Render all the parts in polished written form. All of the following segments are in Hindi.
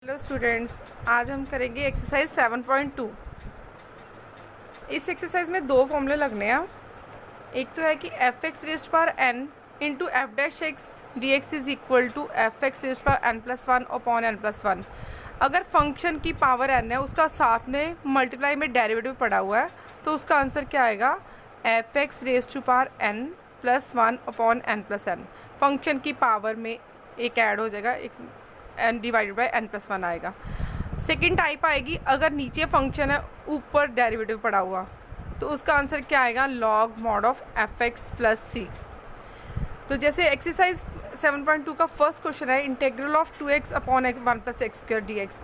हेलो स्टूडेंट्स, आज हम करेंगे एक्सरसाइज 7.2। इस एक्सरसाइज में दो फॉर्मूले लगने हैं। एक तो है कि f x raised power n into f dash x d x is equal to f x raised power n plus one upon n plus one. अगर फंक्शन की पावर एन है, उसका साथ में मल्टीप्लाई में डेरिवेटिव पड़ा हुआ है, तो उसका आंसर क्या आएगा? F x raised to power n plus one upon n plus n. Function की पावर में एक ऐड हो जाएगा, एक n divided by n plus one आएगा। सेकेंड टाइप आएगी, अगर नीचे फंक्शन है ऊपर डेरिवेटिव पड़ा हुआ, तो उसका आंसर क्या आएगा? Log mod of f x plus c. तो जैसे एक्सरसाइज 7.2 का फर्स्ट क्वेश्चन है, integral of 2x upon one plus x square d x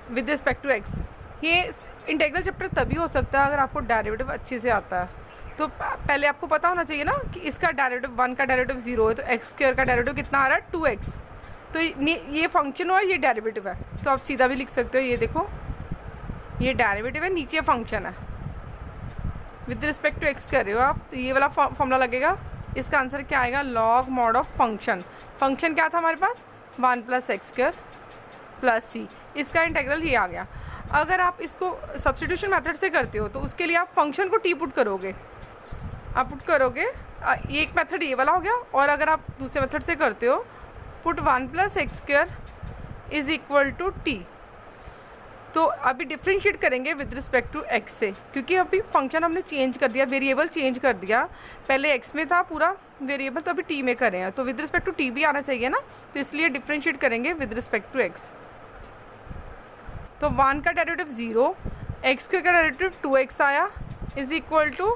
with respect to x. ये इंटेग्रल चैप्टर तभी हो सकता है अगर आपको डेरिवेटिव अच्छे से आता है। तो पहले आपको पता होना चाहिए ना कि इसका डेरिवेटिव 1 का डेरिवेटिव 0 है, तो एक्स स्क्वायर का डेरिवेटिव कितना आ रहा है? 2x। तो ये फंक्शन हुआ, ये डेरिवेटिव है, तो आप सीधा भी लिख सकते हो। ये देखो, ये डेरिवेटिव है, नीचे फंक्शन है, विद रिस्पेक्ट टू एक्स कर रहे हो आप, तो ये वाला फॉर्मूला लगेगा। इसका आंसर क्या आएगा? Log mod of function. Function क्या था हमारे पास? 1 plus x square plus c. इसका इंटेग्रल ये आ गया। अगर आप इसको सब्स्टिट्यूशन मेथड से करते हो, तो उसके लिए आप फंक्शन को टी पुट करोगे। आप पुट करोगे, एक मेथड ये वाला हो गया। और अगर आप दूसरे मेथड से करते हो, put 1 plus x square is equal to t. तो अभी डिफ्रेंशिएट करेंगे विद रिस्पेक्ट टू एक्स से, क्योंकि अभी फंक्शन हमने चेंज कर दिया, वेरिएबल चेंज कर दिया। पहले एक्स में था पूरा वेरिएबल, तो अभी टी में कर रहे हैं, तो विद रिस्पेक्ट टू टी भी आना चाहिए ना, तो इसलिए डिफ्रेंशिएट करेंगे विद रिस्पेक्ट टू एक्स। तो 1 का डेरिवेटिव 0, एक्स स्क्वायर का डेरिवेटिव 2x आया, इज इक्वल टू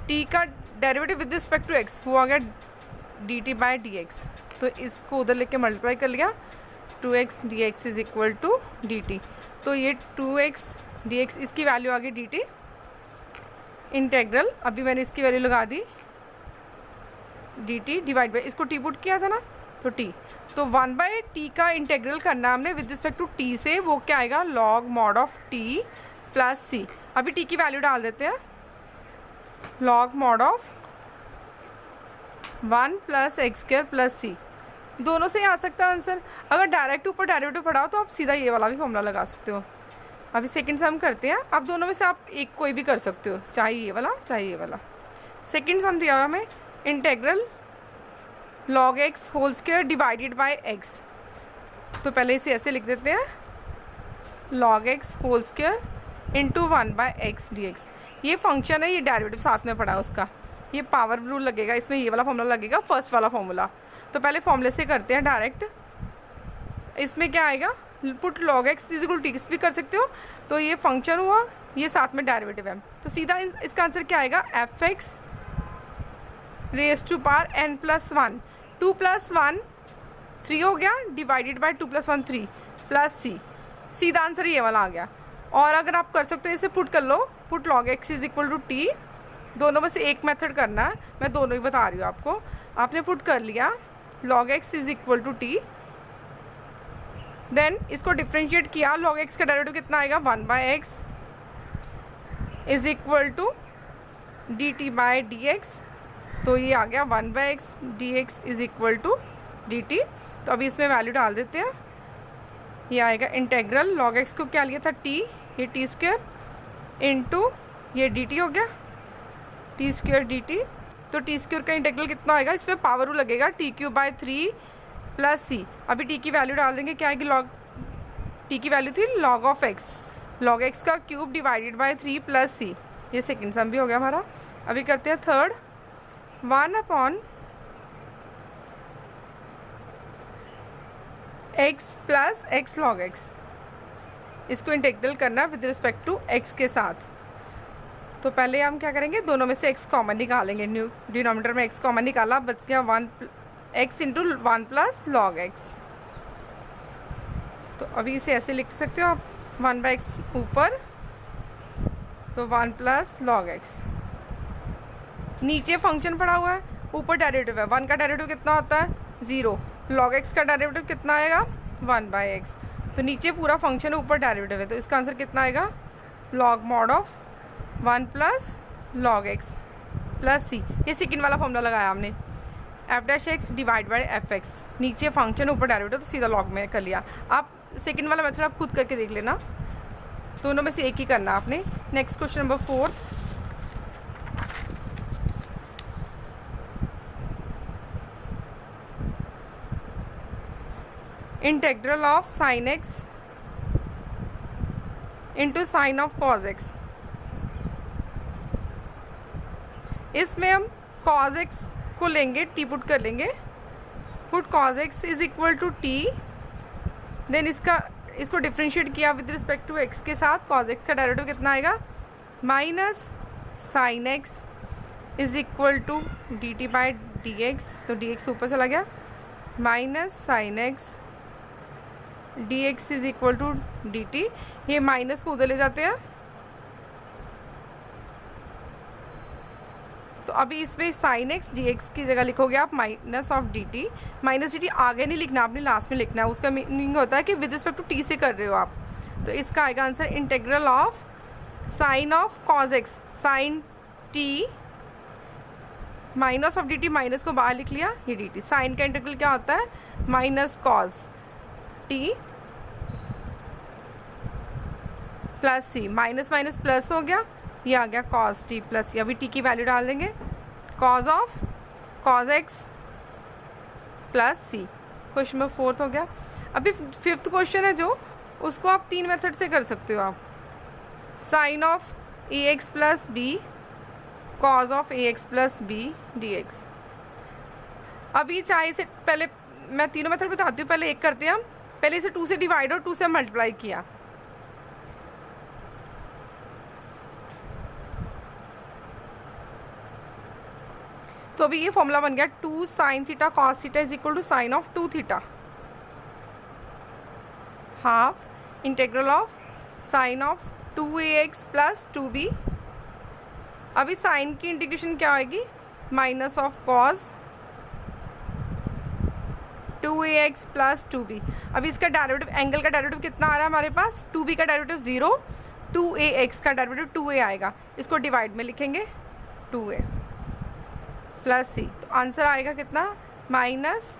टी का derivative with respect to x, वो आ गया d t by d x. तो इसको उधर लेके मल्टीप्लाई कर लिया, 2x dx is equal to d t. तो ये 2x dx, इसकी वैल्यू आ गई डी टी। इंटेग्रल, अभी मैंने इसकी वैल्यू लगा दी डी टी डिवाइड बाई, इसको टी पुट किया था ना, तो टी। तो 1 बाई टी का इंटेग्रल करना हमने विद रिस्पेक्ट टू टी से, वो क्या आएगा? Log mod of t plus c. अभी टी की वैल्यू डाल देते हैं, log mod of 1 plus x square plus c. दोनों से ही आ सकता है आंसर। अगर डायरेक्ट ऊपर डेरिवेटिव पढ़ाओ, तो आप सीधा ये वाला भी फॉर्मूला लगा सकते हो। अभी सेकंड सम करते हैं। आप दोनों में से आप एक कोई भी कर सकते हो, चाहे ये वाला चाहे ये वाला। सेकंड सम दिया हुआ हमें, integral log x whole square divided by x. तो पहले इसे ऐसे लिख देते हैं, log x whole square into 1 by x d x. ये फंक्शन है, ये डेरिवेटिव साथ में पड़ा है उसका, ये पावर रूल लगेगा इसमें, ये वाला फॉर्मूला लगेगा, फर्स्ट वाला फॉर्मूला। तो पहले फॉर्मूले से करते हैं डायरेक्ट। इसमें क्या आएगा? Put log x is equal to t भी कर सकते हो। तो ये फंक्शन हुआ, ये साथ में डेरिवेटिव है, तो सीधा इसका आंसर क्या आएगा? F x raise to power n plus one, 2 plus 1 3 हो गया, divided by 2 plus 1 3 plus c. सीधा आंसर ये वाला आ गया। और अगर आप कर सकते हो, इसे पुट कर लो, put log x is equal to t. दोनों में से एक मेथड करना है, मैं दोनों ही बता रही हूँ आपको। आपने पुट कर लिया, log x is equal to t. Then इसको डिफ्रेंशिएट किया, log x का डेरिवेटिव कितना आएगा? 1 by x is equal to d t by d x. तो ये आ गया 1 by x d x is equal to d t. तो अभी इसमें वैल्यू डाल देते हैं, ये आएगा इंटेग्रल log x को क्या लिया था? टी, ये टी स्क्वायर इंटू ये डी टी हो गया, टी स्क्वायर डी टी। तो टी स्क्वायर का इंटेग्रल कितना आएगा? इसमें पावर रूल लगेगा, T cube by 3 plus c. अभी टी की वैल्यू डाल देंगे, क्या आएगी? लॉग, टी की वैल्यू थी log of x, log x का cube divided by 3 plus c. ये सेकेंड सम भी हो गया हमारा। अभी करते हैं third, 1 upon x plus x log x. इसको इंटेग्रल करना विद रिस्पेक्ट टू एक्स के साथ। तो पहले हम क्या करेंगे? दोनों में से x कॉमन निकालेंगे। न्यू डिनोमिनेटर में x कॉमन निकाला, बच गया 1 x into 1 plus log x. तो अभी इसे ऐसे लिख सकते हो आप, 1 बाई एक्स ऊपर, तो 1 प्लस लॉग एक्स। नीचे फंक्शन पड़ा हुआ है, ऊपर डेरिवेटिव है। 1 का डेरिवेटिव कितना होता है? 0। लॉग एक्स का डेरिवेटिव कितना आएगा? 1 बाई एक्स। तो नीचे पूरा फंक्शन है, ऊपर डेरिवेटिव है, तो इसका आंसर कितना आएगा? Log mod of 1 plus log x plus c. ये सेकेंड वाला फॉर्मूला लगाया हमने, f dash x divide by f x. नीचे फंक्शन ऊपर डेरिवेटिव, तो सीधा लॉग में कर लिया। आप सेकंड वाला मेथड आप खुद करके देख लेना, दोनों में से एक ही करना आपने। Next question number 4, integral of sine x into sine of cos x. इसमें हम कॉज एक्स को लेंगे, टी पुट कर लेंगे, put cos x is equal to t, then इसको डिफ्रेंशिएट किया विद रिस्पेक्ट टू एक्स के साथ, कॉज एक्स का डेरिवेटिव कितना आएगा minus sine x is equal to d t by d x, तो डी एक्स ऊपर चला गया, minus sine x d x is equal to d t, ये माइनस को उधर ले जाते हैं। तो अभी इसमें साइन एक्स डी एक्स की जगह लिखोगे आप minus of d t, minus D T आगे नहीं लिखना, आपने लास्ट में लिखना है, उसका मीनिंग होता है कि विद रिस्पेक्ट टू टी से कर रहे हो आप। तो इसका आएगा answer integral of sine of cos x sine t, minus of d t, minus को बाहर लिख लिया, ये डी टी, साइन का इंटेग्रल क्या होता है minus cos t plus c, minus minus plus हो गया, ये आ गया कॉज टी प्लस सी। अभी टी की वैल्यू डाल देंगे, cos of cos x plus c. Question number 4 हो गया। अभी 5th क्वेश्चन है जो, उसको आप 3 मेथड से कर सकते हो आप, sine of a x plus b, cos of a x plus b d x. अभी चाहे से पहले मैं तीनों मेथड बताती हूँ, पहले एक करते हैं हम, पहले इसे 2 से डिवाइड और 2 से मल्टीप्लाई किया, तो अभी ये फॉर्मूला बन गया 2 sine theta cos theta is equal to sine of 2 theta, half integral of sine of 2ax plus 2b। अभी साइन की इंटीग्रेशन क्या होगी minus of cos 2ax plus 2b। अभी इसका डेरिवेटिव, एंगल का डेरिवेटिव कितना आ रहा है हमारे पास, 2b का डेरिवेटिव 0, 2ax का डेरिवेटिव 2a आएगा, इसको डिवाइड में लिखेंगे 2a प्लस सी, तो आंसर आएगा कितना minus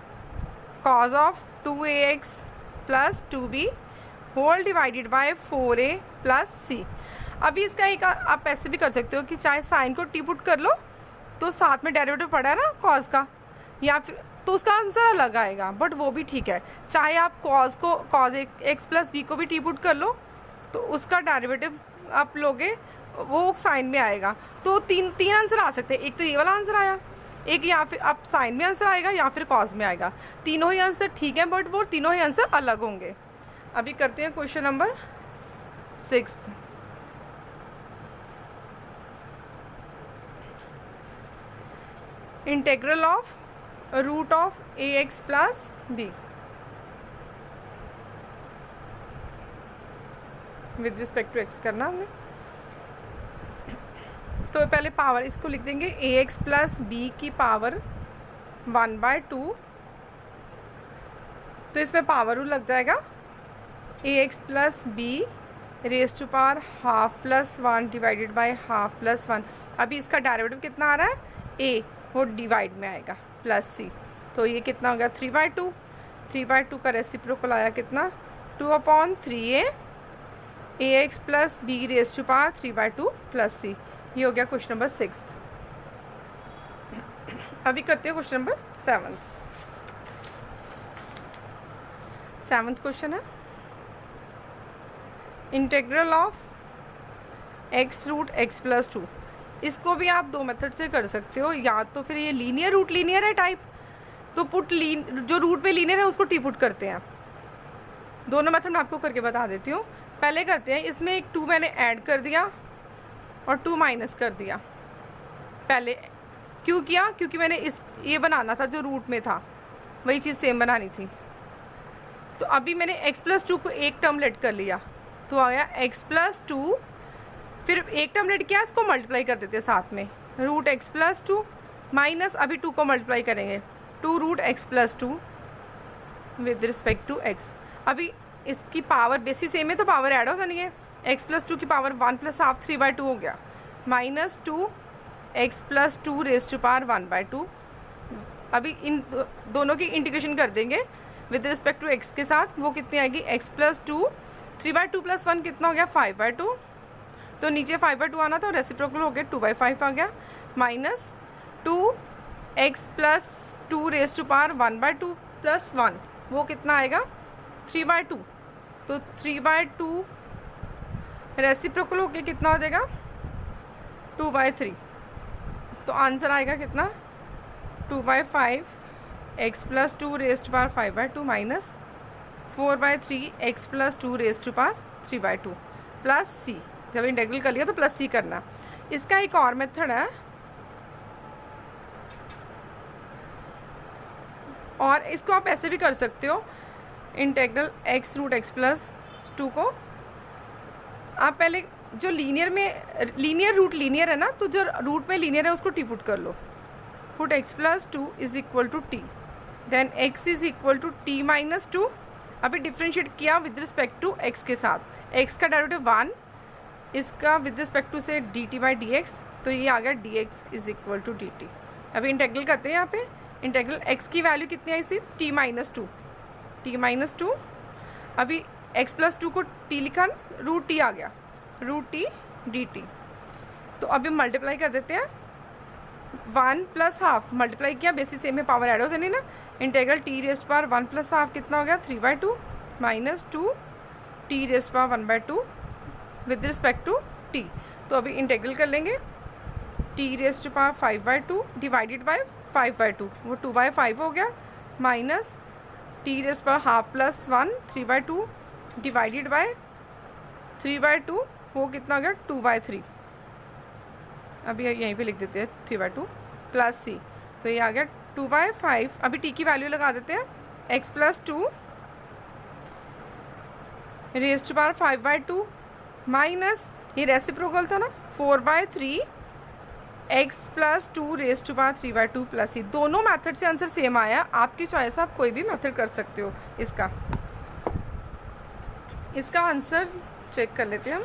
cos of 2ax plus 2b whole divided by 4a plus c. अभी इसका एक आप ऐसे भी कर सकते हो कि चाहे साइन को टी पुट कर लो तो साथ में डेरिवेटिव पड़ा है ना कॉज का, या फिर तो उसका आंसर अलग आएगा, बट वो भी ठीक है। चाहे आप कॉज को कॉज एक्स प्लस बी को भी टी पुट कर लो तो उसका डेरिवेटिव आप लोगे वो साइन में आएगा। तो तीन आंसर आ सकते हैं, एक तो ये वाला आंसर आया, एक या फिर आप साइन में आंसर आएगा या फिर कॉज में आएगा, तीनों ही आंसर ठीक है, बट वो तीनों ही आंसर अलग होंगे। अभी करते हैं question number 6। Integral of root of a x plus b with respect to x करना हमें। तो पहले पावर इसको लिख देंगे ए एक्स प्लस बी की पावर 1/2, तो इसमें पावर रूल लग जाएगा a x plus b raise to power half plus 1 divided by half plus 1। अभी इसका डेरिवेटिव कितना आ रहा है ए, वो डिवाइड में आएगा प्लस सी, तो ये कितना हो गया 3/2, 3/2 का रेसिप्रोकल आया कितना 2/3a a x plus b raise to power 3/2 plus c. ये हो गया क्वेश्चन नंबर 6। अभी करते हैं क्वेश्चन नंबर 7th क्वेश्चन है integral of x root x plus 2। इसको भी आप 2 मेथड से कर सकते हो, या तो फिर ये लीनियर रूट लीनियर है टाइप, तो पुट जो रूट पे लीनियर है उसको टी पुट करते हैं। दोनों मेथड मैं आपको करके बता देती हूँ। पहले करते हैं, इसमें एक 2 मैंने ऐड कर दिया और 2 माइनस कर दिया। पहले क्यों किया, क्योंकि मैंने ये बनाना था जो रूट में था, वही चीज़ सेम बनानी थी। तो अभी मैंने x प्लस 2 को एक टर्म लेट कर लिया, तो आ गया x प्लस 2, फिर एक टर्म लेट किया, इसको मल्टीप्लाई कर देते साथ में, रूट एक्स प्लस 2 माइनस अभी 2 को मल्टीप्लाई करेंगे 2 root x plus 2 with respect to x। अभी इसकी पावर बेसिस सेम है तो पावर ऐड हो जानी है, x प्लस 2 की पावर 1 प्लस हाफ 3/2 हो गया, minus 2 x plus 2 raise to power 1/2। अभी इन दोनों की इंटीग्रेशन कर देंगे, विद रिस्पेक्ट टू एक्स के साथ, वो कितनी आएगी x प्लस टू, 3/2 प्लस 1 कितना हो गया 5/2, तो नीचे 5/2 आना था, रेसिप्रोकल हो गया 2/5 आ गया, minus 2x plus 2 raise to power 1/2 plus 1, वो कितना आएगा 3/2, तो 3/2 रेसिप्रोकल होके कितना हो जाएगा 2/3, तो आंसर आएगा कितना 2/5 x plus 2 raise to power 5/2 minus 4/3 x plus 2 raise to power 3/2 plus c। जब इंटीग्रल कर लिया तो प्लस c करना। इसका एक और मेथड है, और इसको आप ऐसे भी कर सकते हो, integral x root x plus 2 को आप पहले जो लीनियर रूट लीनियर है ना, तो जो रूट में लीनियर है उसको टी पुट कर लो, put x plus 2 is equal to t, then x is equal to t minus 2। अभी डिफ्रेंशिएट किया विद रिस्पेक्ट टू x के साथ, x का डेरिवेटिव 1, इसका विद रिस्पेक्ट टू से dt बाई डी एक्स, तो ये आ गया dx is equal to dt। अभी इंटीग्रल करते हैं, यहाँ पे इंटीग्रल x की वैल्यू कितनी आई थी t माइनस 2, अभी x प्लस 2 को t लिखा, रूट t आ गया, रूट t dt। तो अभी मल्टीप्लाई कर देते हैं, 1 प्लस हाफ मल्टीप्लाई किया, बेसिस सेम में पावर ऐड हो जानी ना, integral t raised power 1 plus half कितना हो गया 3/2 minus 2 t raised power 1/2 with respect to t। तो अभी इंटीग्रल कर लेंगे, t raised power 5/2 divided by 5/2, वो 2/5 हो गया, minus t raised power half plus 1 3/2 divided by 3/2, वो कितना हो गया 2/3। अभी यहीं पे लिख देते हैं 3/2 प्लस c, तो ये आ गया 2/5। अभी t की वैल्यू लगा देते हैं, x plus 2 raise to power 5/2 minus, ये रेसिप्रोकल था ना, 4/3 x plus 2 raise to power 3/2 plus c। दोनों मेथड से आंसर सेम आया, आपकी चॉइस, आप कोई भी मेथड कर सकते हो। इसका आंसर चेक कर लेते हैं हम।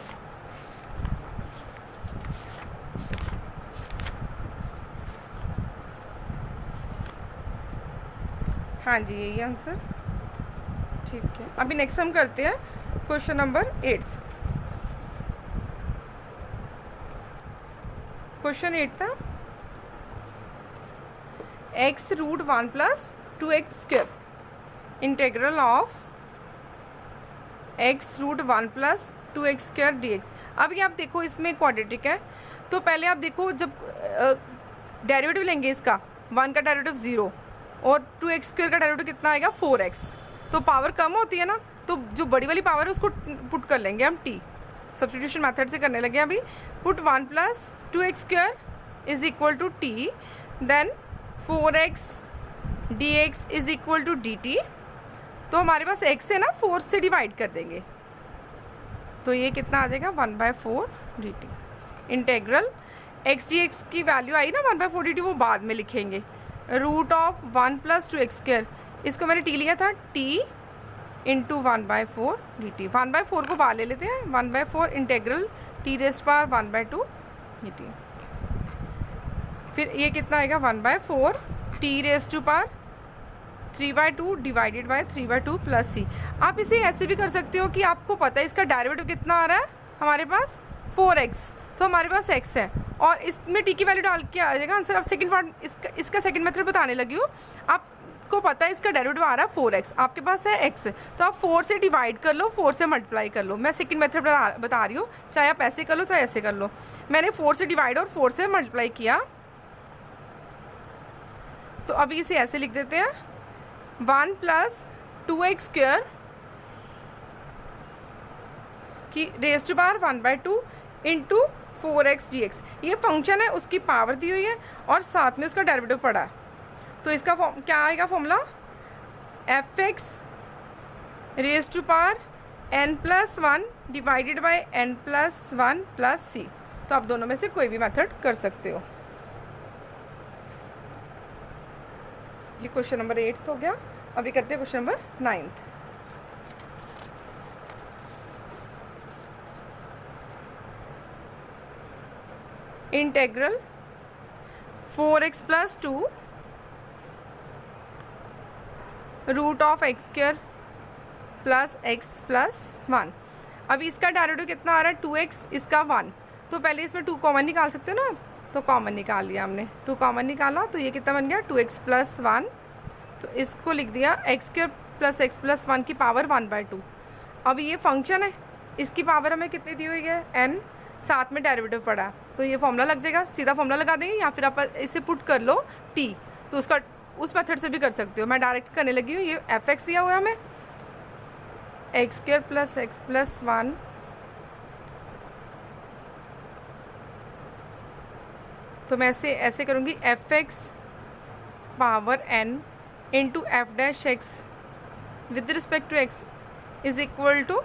हाँ जी, यही आंसर, ठीक है। अभी नेक्स्ट हम करते हैं क्वेश्चन नंबर 8। क्वेश्चन 8 था x root 1 plus 2x square integral of x root 1 plus 2x square dx। अभी आप देखो इसमें क्वाड्रेटिक है, तो पहले आप देखो जब डेरिवेटिव लेंगे इसका, 1 का डेरिवेटिव 0 और 2x स्क्वायर का डेरिवेटिव कितना आएगा 4x, तो पावर कम होती है ना, तो जो बड़ी वाली पावर है उसको पुट कर लेंगे हम t, सब्स्टिट्यूशन मेथड से करने लगे अभी। Put 1 plus 2x square is equal to t, then 4x dx is equal to dt। तो हमारे पास x है ना, 4 से डिवाइड कर देंगे, तो ये कितना आ जाएगा 1/4 dt। इंटेग्रल x dx की वैल्यू आई ना 1/4 dt, वो बाद में लिखेंगे। Root of 1 plus 2x square, इसको मैंने t लिया था, t इंटू 1/4 dt। 1/4 को बाहर ले लेते हैं, 1/4 integral t raised power 1/2 dt। फिर ये कितना आएगा 1/4 t raised to power 3/2 divided by 3/2 plus c। आप इसे ऐसे भी कर सकते हो कि आपको पता है इसका डेरिवेटिव कितना आ रहा है हमारे पास 4x, तो हमारे पास x है और इसमें t की वैल्यू डाल के आ जाएगा आंसर। अब सेकंड पार्ट इसका सेकंड मेथड बताने लगी हूँ। आपको पता है इसका डेरिवेटिव आ रहा है 4x, आपके पास है x, तो आप 4 से डिवाइड कर लो, 4 से मल्टीप्लाई कर लो। मैं सेकंड मेथड बता रही हूँ, चाहे आप ऐसे कर लो चाहे ऐसे कर लो। मैंने 4 से डिवाइड और 4 से मल्टीप्लाई किया, तो अभी इसे ऐसे लिख देते हैं 1 प्लस 2x स्क्वायर की raise to power 1/2 into 4x dx। ये फंक्शन है, उसकी पावर दी हुई है और साथ में उसका डेरिवेटिव पड़ा है, तो इसका क्या आएगा formula fx raise to power n+1 divided by n+1 plus c। तो आप दोनों में से कोई भी मेथड कर सकते हो। ये क्वेश्चन नंबर 8 हो गया। अभी करते हैं question number 9। Integral 4x plus 2 root of x square plus x plus 1। अब इसका डेरिवेटिव कितना आ रहा है 2x, इसका 1। तो पहले इसमें 2 कॉमन निकाल सकते हो ना, तो कॉमन निकाल लिया हमने, 2 कॉमन निकाला तो ये कितना बन गया 2x प्लस 1। तो इसको लिख दिया x square plus x plus 1 की पावर 1/2। अब ये फंक्शन है, इसकी पावर हमें कितनी दी हुई है n, साथ में डेरिवेटिव पड़ा, तो ये फॉर्मूला लग जाएगा, सीधा फॉर्मूला लगा देंगे, या फिर आप इसे पुट कर लो t, तो उसका उस मेथड से भी कर सकते हो। मैं डायरेक्ट करने लगी हूँ। ये fx दिया हुआ है हमें, x square plus x plus 1 तो मैं ऐसे करूँगी fx power n into f dash x with respect to x is equal to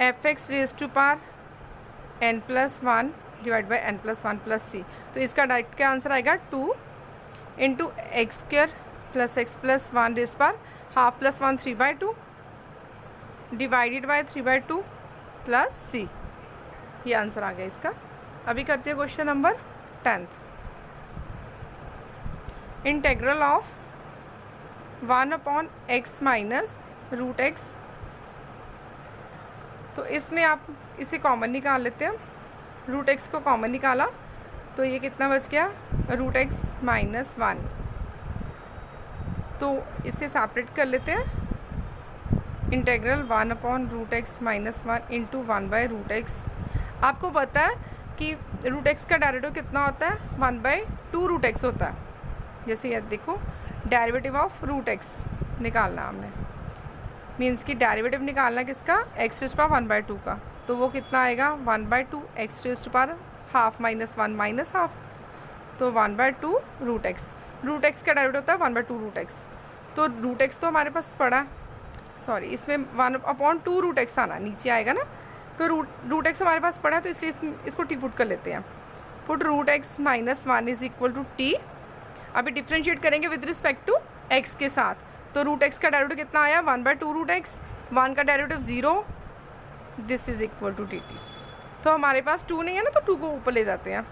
f x raise to power n plus 1 divide by n plus 1 plus c। तो इसका डायरेक्ट का आंसर आएगा 2 into x square plus x plus 1 raise power half plus 1 3/2 divided by 3/2 plus c। ये आंसर आ गया इसका। अभी करते हैं question number 10th। Integral of 1/x minus root x. तो इसमें आप इसे कॉमन निकाल लेते हैं, रूट एक्स को कॉमन निकाला तो ये कितना बच गया रूट एक्स माइनस 1। तो इसे सेपरेट कर लेते हैं, integral 1/√x minus 1 into 1/√x। आपको पता है कि रूट एक्स का डेरिवेटिव कितना होता है 1/2√x होता है। जैसे ये देखो डेरिवेटिव ऑफ रूट एक्स निकालना हमने, मीन्स कि डेरिवेटिव निकालना किसका x रेज़ टू पावर 1/2 का, तो वो कितना आएगा 1/2 x raise to power half minus 1 minus half, तो 1/2√x। रूट एक्स का डेरिवेटिव होता है 1/2√x। तो रूट एक्स तो हमारे पास पड़ा, सॉरी इसमें 1/2√x आना नीचे आएगा ना, तो रूट एक्स हमारे पास पड़ा है, तो इसलिए इसको टी पुट कर लेते हैं। Put root x minus 1 is equal to t. अभी डिफ्रेंशिएट करेंगे विद रिस्पेक्ट टू एक्स के साथ, तो रूट एक्स का डेरिवेटिव कितना आया 1/2√x, 1 का derivative 0, this is equal to t t. तो हमारे पास 2 नहीं है ना, तो 2 को ऊपर ले जाते हैं,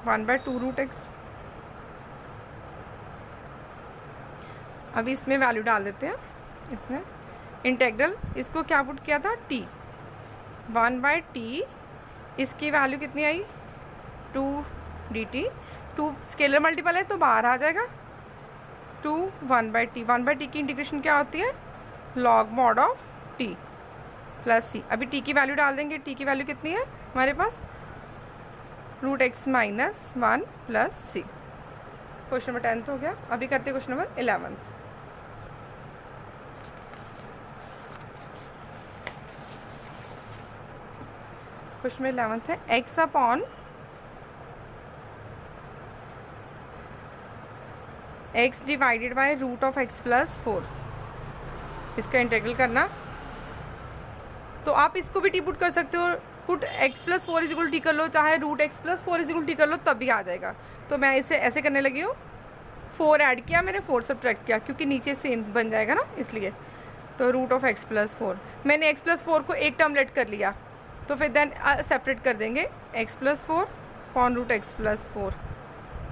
1/2√x। अभी इसमें वैल्यू डाल देते हैं, इसमें इंटेग्रल इसको क्या पुट किया था t, 1/t, इसकी वैल्यू कितनी आई 2 dt, 2 स्केलर मल्टीपल है तो बाहर आ जाएगा, 2 1/t। 1/t की इंटीग्रेशन क्या होती है log mod of t plus c। अभी t की वैल्यू डाल देंगे, t की वैल्यू कितनी है हमारे पास root x minus 1 plus c। Question number 10th हो गया। अभी करते हैं क्वेश्चन नंबर 11th। क्वेश्चन में 11th है x upon x divided by root of x plus 4, इसका इंटीग्रल करना। तो आप इसको भी टी पुट कर सकते हो, put x plus 4 is equal t कर लो, चाहे root x plus 4 is equal t कर लो, तब भी आ जाएगा। तो मैं इसे ऐसे करने लगी हूँ, 4 ऐड किया मैंने, 4 सब्ट्रैक्ट किया, क्योंकि नीचे सेम बन जाएगा ना इसलिए। तो रूट ऑफ x प्लस 4, मैंने x प्लस 4 को एक टर्म लेट कर लिया, तो फिर देन सेपरेट कर देंगे x plus 4 upon root x plus 4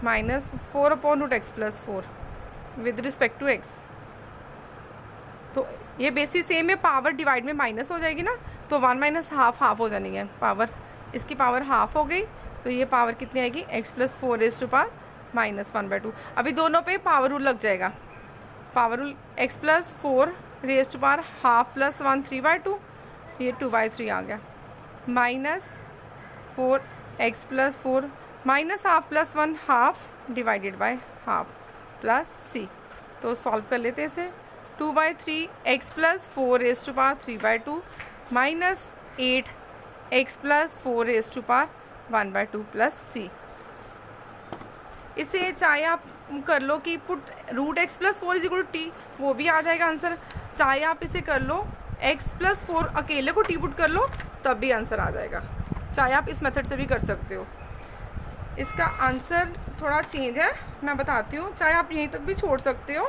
minus 4 upon root x plus 4 with respect to x। तो ये बेसिस सेम है, पावर डिवाइड में माइनस हो जाएगी ना, तो 1 माइनस हाफ हाफ हो जानी है पावर, इसकी पावर हाफ हो गई, तो ये पावर कितनी आएगी x plus 4 raise to power minus 1/2। अभी दोनों पे पावर रूल लग जाएगा, power rule x plus 4 raise to power half plus 1 3/2, ये 2/3 आ गया, minus 4x plus 4 minus half plus 1 half divided by half plus c। तो सॉल्व कर लेते हैं इसे, 2/3 x plus 4 raise to power 3/2 minus 8x plus 4 raise to power 1/2 plus c। इसे चाहे आप कर लो कि put root x plus 4 is equal to t, वो भी आ जाएगा आंसर, चाहे आप इसे कर लो x प्लस 4 अकेले को टी पुट कर लो, तब भी आंसर आ जाएगा, चाहे आप इस मेथड से भी कर सकते हो। इसका आंसर थोड़ा चेंज है, मैं बताती हूँ, चाहे आप यहीं तक भी छोड़ सकते हो,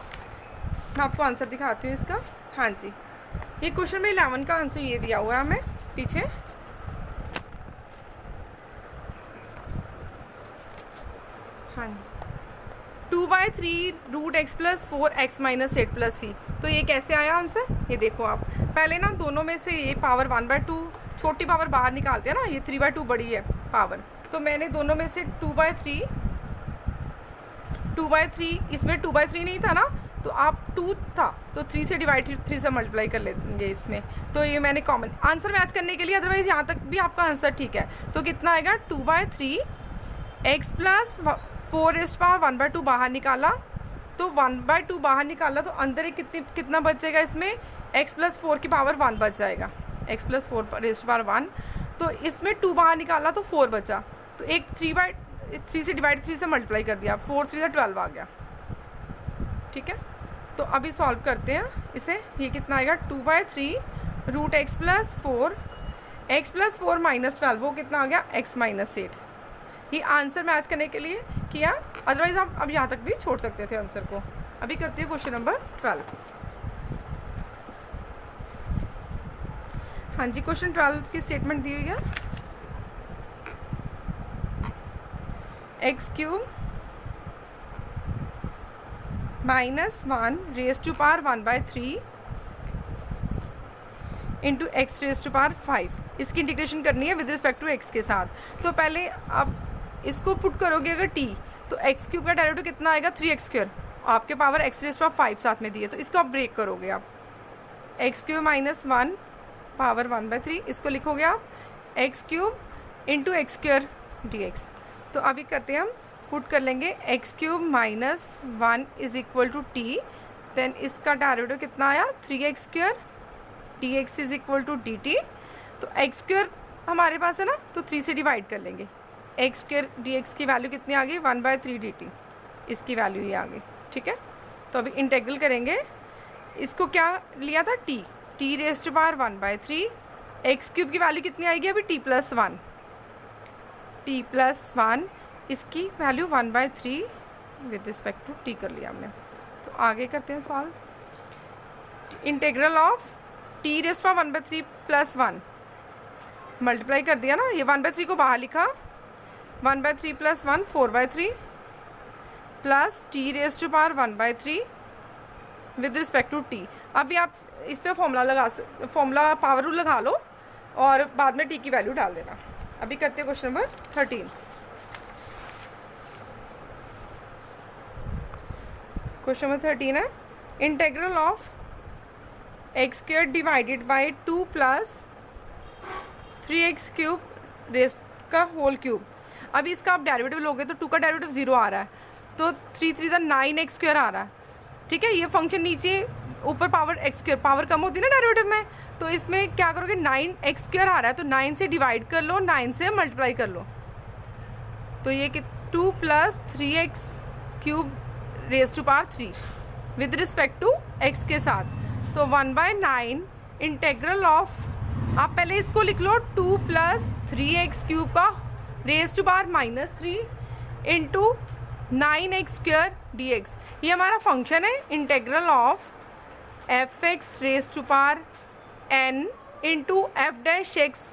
मैं आपको आंसर दिखाती हूँ इसका। हाँ जी, ये क्वेश्चन में 11 का आंसर ये दिया हुआ है हमें पीछे। हाँ 2/3√x+4x-8 + c। तो ये कैसे आया आंसर, ये देखो आप पहले ना दोनों में से ये पावर 1/2 छोटी पावर बाहर निकालते हैं ना, ये 3/2 बड़ी है पावर, तो मैंने दोनों में से 2/3 इसमें 2/3 नहीं था ना, तो आप 2 था तो 3 से डिवाइड 3 से मल्टीप्लाई कर लेंगे इसमें, तो ये मैंने कॉमन आंसर मैच करने के लिए, अदरवाइज यहाँ तक भी आपका आंसर ठीक है। तो कितना आएगा 2/3x+4 बाहर निकाला, तो 1/2 बाहर निकाला, तो अंदर एक कितना बचेगा इसमें, x+4 की पावर 1 बच जाएगा, x+4 तो इसमें 2 बाहर निकाला तो 4 बचा, तो एक 3 से डिवाइड 3 से मल्टीप्लाई कर दिया, 4 3 12 आ गया। ठीक है, तो अभी सॉल्व करते हैं इसे, ये कितना आएगा 2/3√x+4 x+4 -12 वो कितना आ गया x-8। ये आंसर मैच करने के लिए किया, अदरवाइज आप अब यहाँ तक भी छोड़ सकते थे आंसर को। अभी करते हैं क्वेश्चन नंबर 12। हाँ जी, क्वेश्चन 12 की स्टेटमेंट दी हुई है, x³ -1 इंटू x⁵ इसकी इंटीग्रेशन करनी है विद रिस्पेक्ट टू x के साथ। तो पहले आप इसको पुट करोगे अगर t, तो x³ का डेरिवेटिव कितना आएगा 3x², आपके पावर x⁵ साथ में दी है, तो इसको आप ब्रेक करोगे आप, x³ -1 पावर 1/3 इसको लिखोगे आप x³ इंटू x² dx। तो अभी करते हैं हम, पुट कर लेंगे x³ -1 is equal to t, then इसका डेरिवेटिव कितना आया 3x² dx is equal to dt। तो x² हमारे पास है ना, तो 3 से डिवाइड कर लेंगे, x² dx की वैल्यू कितनी आ गई 1/3 dt, इसकी वैल्यू ये आ गई। ठीक है, तो अभी इंटेग्रल करेंगे, इसको क्या लिया था t raised to power 1/3, x³ की वैल्यू कितनी आएगी अभी t + 1 इसकी value 1/3 with respect to t कर लिया हमने। तो आगे करते हैं solve, integral of t raised to power 1/3 + 1 multiply कर दिया ना, ये 1/3 को बाहर लिखा, 1/3 + 1 4/3 plus t raised to power 1/3 with respect to t। अभी आप इस पर फॉर्मूला पावर रूल लगा लो और बाद में t की वैल्यू डाल देना। अभी करते हैं क्वेश्चन नंबर 13। क्वेश्चन नंबर 13 है, integral of x² divided by 2 + 3x³ rest का होल क्यूब। अभी इसका आप डेरिवेटिव लोगे तो 2 का डेरिवेटिव 0 आ रहा है, तो 3 3 9x² आ रहा है। ठीक है, ये फंक्शन नीचे ऊपर पावर x² पावर कम होती है ना डेरिवेटिव में, तो इसमें क्या करोगे 9x² आ रहा है, तो 9 से डिवाइड कर लो, 9 से मल्टीप्लाई कर लो, तो ये कि 2 + 3x³ raise to power 3 with respect to x के साथ, तो 1/9 इंटीग्रल ऑफ, आप पहले इसको लिख लो 2 + 3x³ का raise to power -3 into 9x² dx। ये हमारा फंक्शन है, integral of f(x) raise to power n into f'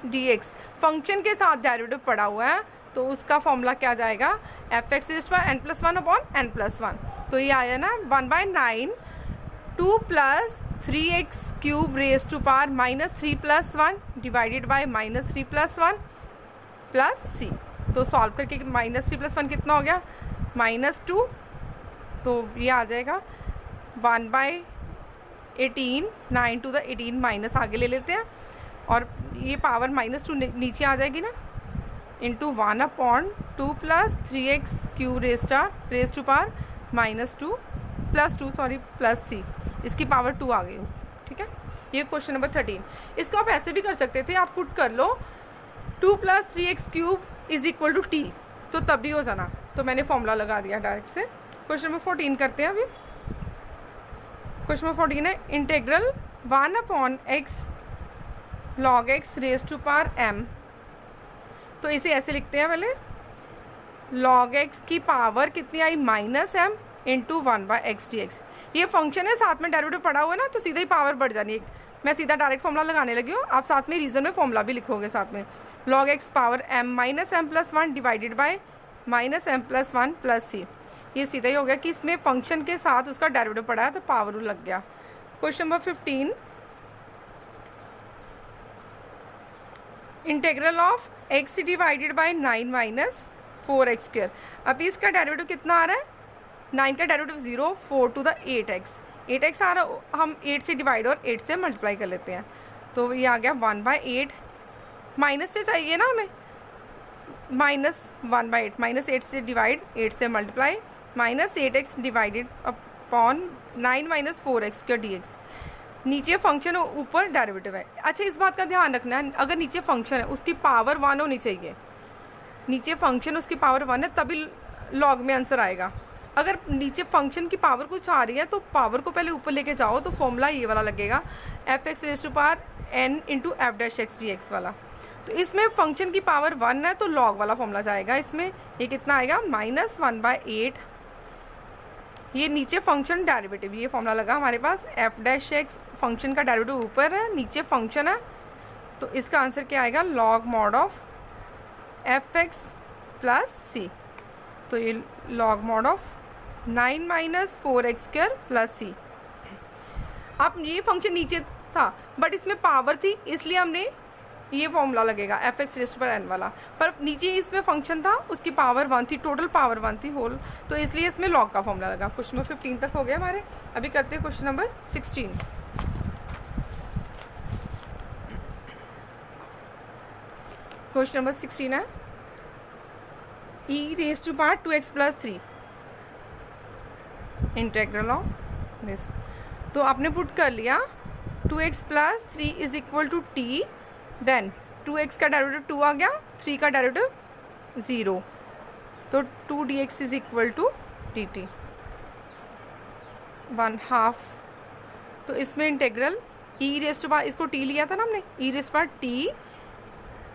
dx। Function के साथ डेरिवेटिव पड़ा हुआ है, तो उसका फॉर्मूला क्या जाएगा f(x) raise to power n+1/n+1। तो ये आया ना 1/9 2 + 3x³ raise to power -3 + 1 divided by -3 + 1 plus c। तो सॉल्व करके -3 + 1 कितना हो गया -2, तो ये आ जाएगा 1/18 9 to the 18 माइनस आगे ले लेते हैं, और ये पावर -2 नीचे आ जाएगी ना, into 1/2 + 3x³ raise to power -2 + 2 plus c, इसकी पावर 2 आ गई। ठीक है, ये क्वेश्चन नंबर 13। इसको आप ऐसे भी कर सकते थे, आप पुट कर लो 2 + 3x³ is equal to t, तो तब भी हो जाना, तो मैंने फॉर्मूला लगा दिया डायरेक्ट से। क्वेश्चन नंबर 14 करते हैं अभी। क्वेश्चन नंबर 14 है, integral 1/x log x raise to power m। तो इसे ऐसे लिखते हैं, पहले log x की पावर कितनी आई -m इंटू 1/x dx। ये फंक्शन है, साथ में डेरिवेटिव पड़ा हुआ है ना, तो सीधा ही पावर बढ़ जानी है। मैं सीधा डायरेक्ट फॉर्मूला लगाने लगी हूँ, आप साथ में रीजन में फॉर्मूला भी लिखोगे साथ में, log x power m -m + 1 divided by -m + 1 plus c। ये सीधा ही हो गया कि इसमें फंक्शन के साथ उसका डेरिवेटिव पड़ा है तो पावर रूल लग गया। Question number 15, integral of x divided bye 9 minus 4x square. अभी इसका डेरिवेटिव कितना आ रहा है, 9 का डेरिवेटिव 0, 4 टू द 8x आ रहा, हम 8 से डिवाइड और 8 से मल्टीप्लाई कर लेते हैं, तो ये आ गया 1/8, माइनस से चाहिए ना हमें, -1/8, -8 से डिवाइड 8 से multiply, -8x divided upon 9 minus 4x square dx। नीचे फंक्शन ऊपर डेरिवेटिव है। अच्छा, इस बात का ध्यान रखना है, अगर नीचे फंक्शन है उसकी पावर 1 होनी चाहिए, नीचे फंक्शन उसकी पावर 1 है तभी लॉग में आंसर आएगा। अगर नीचे फंक्शन की पावर कुछ आ रही है तो पावर को पहले ऊपर लेके जाओ, तो फॉर्मूला ये वाला लगेगा, f(x)n इंटू f' dx वाला। तो इसमें फंक्शन की पावर 1 है तो लॉग वाला फॉर्मूला जाएगा। इसमें ये कितना आएगा, -1/8, ये नीचे फंक्शन डेरिवेटिव, ये फॉर्मूला लगा हमारे पास, f' फंक्शन का डेरिवेटिव ऊपर है, नीचे फंक्शन है, तो इसका आंसर क्या आएगा, log mod of f(x) plus c। तो ये log mod of 9 minus 4x square plus c। अब ये फंक्शन नीचे था बट इसमें पावर थी, इसलिए हमने ये फॉर्मूला लगेगा f(x)n वाला, पर नीचे इसमें फंक्शन था उसकी पावर 1 थी, टोटल पावर 1 थी होल, तो इसलिए इसमें लॉग का फॉर्मूला लगा। क्वेश्चन नंबर 15 तक हो गया हमारे। अभी करते हैं क्वेश्चन नंबर 16। क्वेश्चन नंबर 16 है, e⁻²x + 3 इंटीग्रल ऑफ दिस। तो आपने पुट कर लिया 2x + 3 is equal to t, then 2x का डेरिवेटिव 2 आ गया, 3 का डेरिवेटिव 0, तो 2 dx is equal to dt 1/2। तो इसमें इंटीग्रल इसको t लिया था ना हमने, e⁻t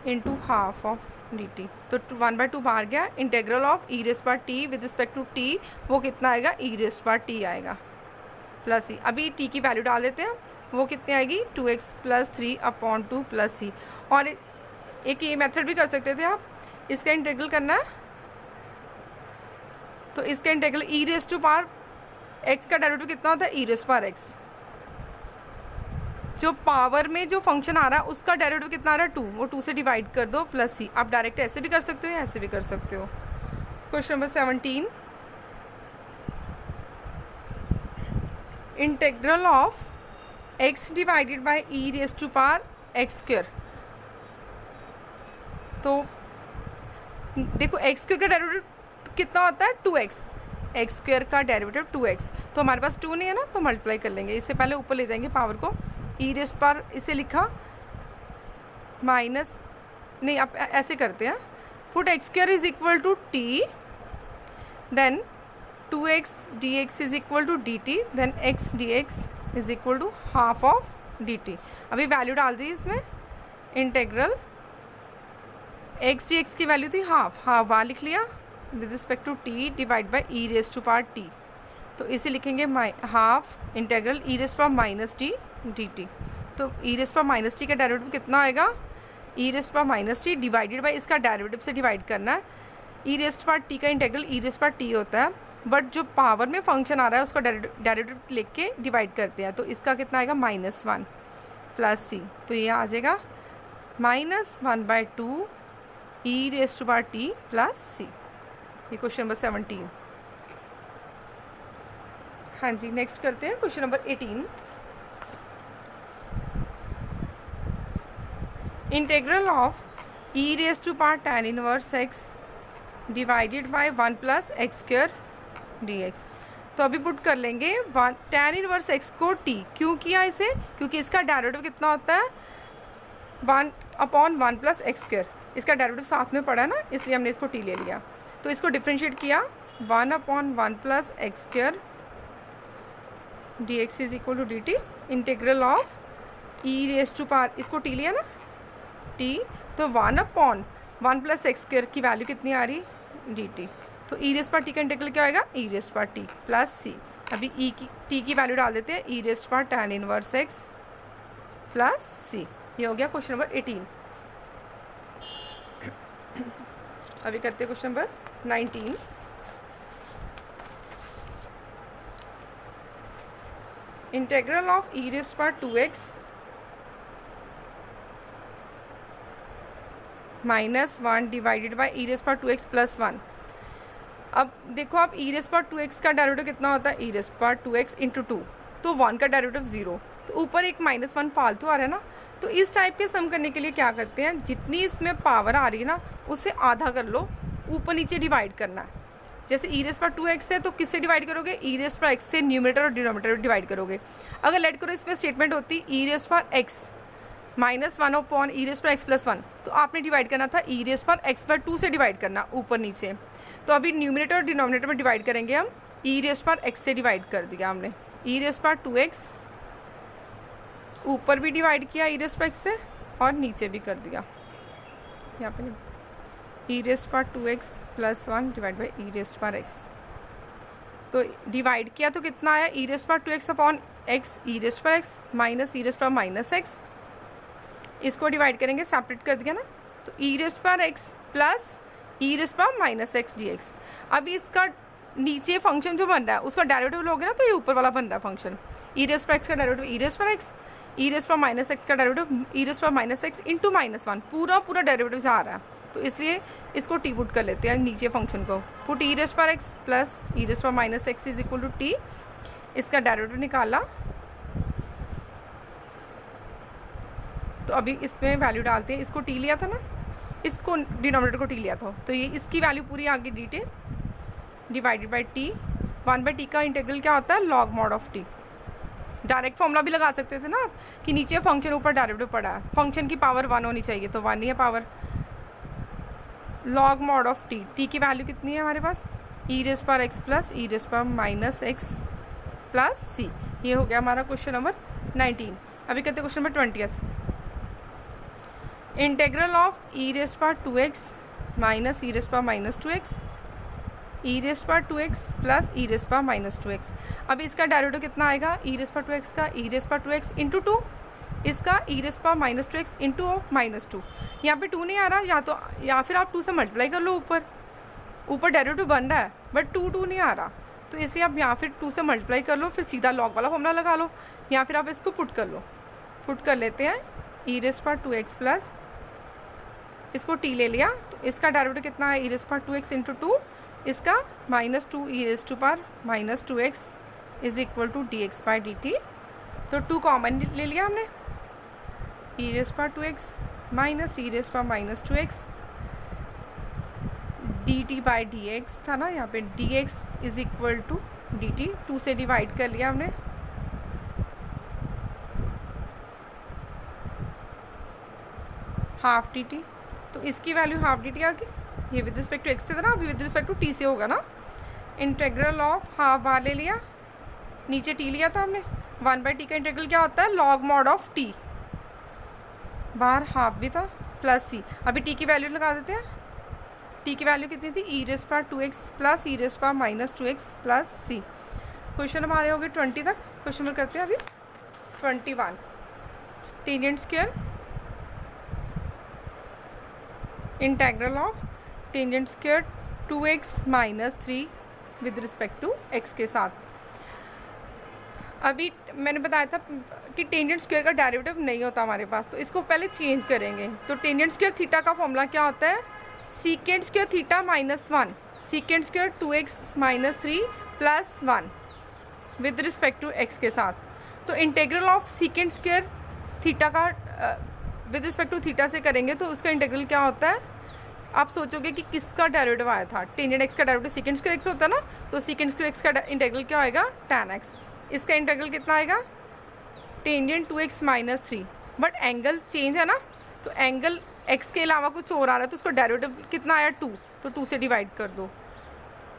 into half of dt, तो 1/2 बाहर गया। Integral of e⁻t with respect to t, वो कितना आएगा, e⁻t आएगा प्लस c। अभी t की वैल्यू डाल देते हैं, वो कितनी आएगी, 2x + 3/2 प्लस c। और एक ये मेथड भी कर सकते थे आप, इसका इंटीग्रल करना है तो इसका इंटीग्रल e⁻x का डेरिवेटिव कितना होता है, e⁻x, जो पावर में जो फंक्शन आ रहा है उसका डेरिवेटिव कितना आ रहा है, 2, वो 2 से डिवाइड कर दो प्लस c। आप डायरेक्ट ऐसे भी कर सकते हो या ऐसे भी कर सकते हो। Question number 17, integral of x divided bye e⁻x²। तो देखो x² का डेरिवेटिव कितना होता है, 2x, x² का डेरिवेटिव 2x, तो हमारे पास 2 नहीं है ना, तो मल्टीप्लाई कर लेंगे, इससे पहले ऊपर ले जाएंगे पावर को, इसे लिखा माइनस, नहीं आप ऐसे करते हैं, put x² is equal to t, then 2x dx is equal to dt, then x dx is equal to half of dt। अभी वैल्यू डाल दी इसमें, इंटीग्रल x dx की वैल्यू थी हाफ बार लिख लिया with respect to t divide by e⁻t, तो इसे लिखेंगे हाफ इंटीग्रल e⁻t dt। तो e⁻t का डेरिवेटिव कितना आएगा, e⁻t डिवाइडेड बाई इसका डेरिवेटिव से डिवाइड करना है, e⁻t का इंटीग्रल e⁻t होता है, बट जो पावर में फंक्शन आ रहा है उसका डेरिवेटिव लिख के डिवाइड करते हैं, तो इसका कितना आएगा, -1 प्लस c। तो ये आ जाएगा -1/2 e⁻t प्लस c। ये क्वेश्चन नंबर 17। हाँ जी, नेक्स्ट करते हैं question number 18। Integral of e⁻tan inverse x divided by 1 + x² dx। तो अभी पुट कर लेंगे tan इनवर्स x को t, क्यों किया इसे, क्योंकि इसका डेरिवेटिव कितना होता है, 1/1 + x², इसका डेरिवेटिव साथ में पड़ा है ना, इसलिए हमने इसको t ले लिया। तो इसको डिफ्रेंशिएट किया, 1/1 + x² dx is equal to dt, integral of इसको t लिया ना t, तो 1/1 + x² की वैल्यू कितनी आ रही, dt, तो e⁻t का इंटीग्रल क्या आएगा, e⁻t प्लस c। अभी t की वैल्यू डाल देते हैं, e⁻tan inverse x plus c। ये हो गया क्वेश्चन नंबर 18। अभी करते हैं question number 19। Integral of e raised power 2x -1 divided by e raised power 2x plus 1। अब देखो आप ई रेस्ट पावर 2x का डेरिवेटिव कितना होता है, ई रेस्ट पावर 2x इंटू 2, तो 1 का डेरिवेटिव 0, तो ऊपर एक -1 फालतू आ रहा है ना। तो इस टाइप के सम करने के लिए क्या करते हैं, जितनी इसमें पावर आ रही है ना उससे आधा कर लो, ऊपर नीचे डिवाइड करना है। जैसे ई रेस्ट पावर 2x है तो किससे डिवाइड करोगे, ई रेस्ट पावर x से न्यूमरेटर और डिनोमिनेटर डिवाइड करोगे। अगर लेट करो इसमें स्टेटमेंट होती ई रेस्ट पावर x -1 अपॉन ई रेस्ट पावर x प्लस 1, तो आपने डिवाइड करना था ई रेस्ट पावर x पर 2 से डिवाइड करना ऊपर नीचे। तो अभी न्यूमरेटर और डिनोमिनेटर में डिवाइड करेंगे हम, ई रेस्ट पावर x से डिवाइड कर दिया हमने, ई रेस्ट पावर 2x ऊपर भी डिवाइड किया ई रेस्ट पावर x से और नीचे भी कर दिया, यहाँ पे e raised power 2x plus 1 divide by e raised power x। तो डिवाइड किया तो कितना आया, e raised power 2x upon x e raised power x minus e raised power minus x। इसको डिवाइड करेंगे, सेपरेट कर दिया ना, तो e raised power x plus e raised power minus x dx। अभी इसका नीचे फंक्शन जो बन रहा है उसका डेरिवेटिव लोगे ना तो ये ऊपर वाला बन रहा है function, e raised power x का derivative e raised power x, e raised power minus x का derivative e raised power minus x into -1, पूरा डेरिवेटिव जा रहा है। तो इसलिए इसको टी पुट कर लेते हैं नीचे फंक्शन को, put e raised power x plus e raised power minus x is equal to t, इसका डेरिवेटिव निकाला। तो अभी इसमें वैल्यू डालते हैं, इसको टी लिया था ना, इसको डिनोमिनेटर को टी लिया था, तो ये इसकी वैल्यू पूरी आ गई D T divided by T. 1/t का इंटीग्रल क्या होता है, log mod of T. Direct formula भी लगा सकते थे ना आप कि नीचे फंक्शन ऊपर डेरिवेटिव पड़ा है, फंक्शन की पावर 1 होनी चाहिए, तो 1 ही है power. Log mod of t, t की वैल्यू कितनी है हमारे पास, e raised power x plus e raised power minus x plus c. ये हो गया हमारा क्वेश्चन नंबर 19। अभी करते question number 20। Integral of e raised power 2x minus e raised power minus 2x e raised power 2x plus e raised power minus 2x। अभी इसका डेरिवेटिव कितना आएगा, ई रेस्ट पावर 2x का ई रेस्ट पावर 2x इंटू 2, इसका e raised power minus 2x into of -2। यहाँ पे 2 नहीं आ रहा, या फिर आप 2 से मल्टीप्लाई कर लो, ऊपर डेरिवेटिव बन रहा है बट 2 नहीं आ रहा, तो इसलिए आप यहाँ फिर 2 से मल्टीप्लाई कर लो, फिर सीधा लॉग वाला फॉर्मूला लगा लो, या फिर आप इसको पुट कर लो। पुट कर लेते हैं, ई रेस्ट पावर 2x प्लस इसको टी ले लिया, तो इसका डेरिवेटिव कितना है, ई रेस्ट पावर 2x इंटू 2, इसका -2 e raised power -2x is equal to dx by dt। तो 2 कॉमन ले लिया हमने, e raised power 2x minus e raised power -2x dt by dx था ना, यहाँ पे dx is equal to dt, 2 से डिवाइड कर लिया हमने, हाफ dt, तो इसकी वैल्यू हाफ dt आ गई। ये विद रिस्पेक्ट टू x से था ना, अभी विद रिस्पेक्ट टू t से होगा ना। इंटेग्रल ऑफ हाफ बाहर ले लिया, नीचे t लिया था हमने, 1/t का इंटेग्रल क्या होता है, लॉग मॉड ऑफ t, बाहर हाफ भी था प्लस c। अभी t की वैल्यू लगा देते हैं, t की वैल्यू कितनी थी, e raised power 2x plus e raised power -2x plus c। Question हमारे हो गए 20 तक। क्वेश्चन नंबर करते हैं अभी 21। Tangent square, integral of tangent square 2x minus 3 with respect to x के साथ। अभी मैंने बताया था कि टेंजेंट स्क्वायर का डेरिवेटिव नहीं होता हमारे पास, तो इसको पहले चेंज करेंगे। तो टेंजेंट स्क्वायर थीटा का फॉर्मूला क्या होता है, secant square theta -1 secant square 2x minus 3 plus 1 with respect to x के साथ। तो integral of secant square theta का विद रिस्पेक्ट टू थीटा से करेंगे तो उसका इंटीग्रल क्या होता है, आप सोचोगे कि किसका डेरिवेटिव आया था, टेंजेंट एक्स का डेरिवेटिव सीकेंट स्क्वायर एक्स होता है ना, तो सीकेंट स्क्वायर एक्स का इंटीग्रल क्या आएगा, tan x। इसका इंटीग्रल कितना आएगा, tangent 2x minus 3, but angle change है ना, तो एंगल x के अलावा कुछ और आ रहा है, तो उसका डेरिवेटिव कितना आया 2, तो 2 से डिवाइड कर दो,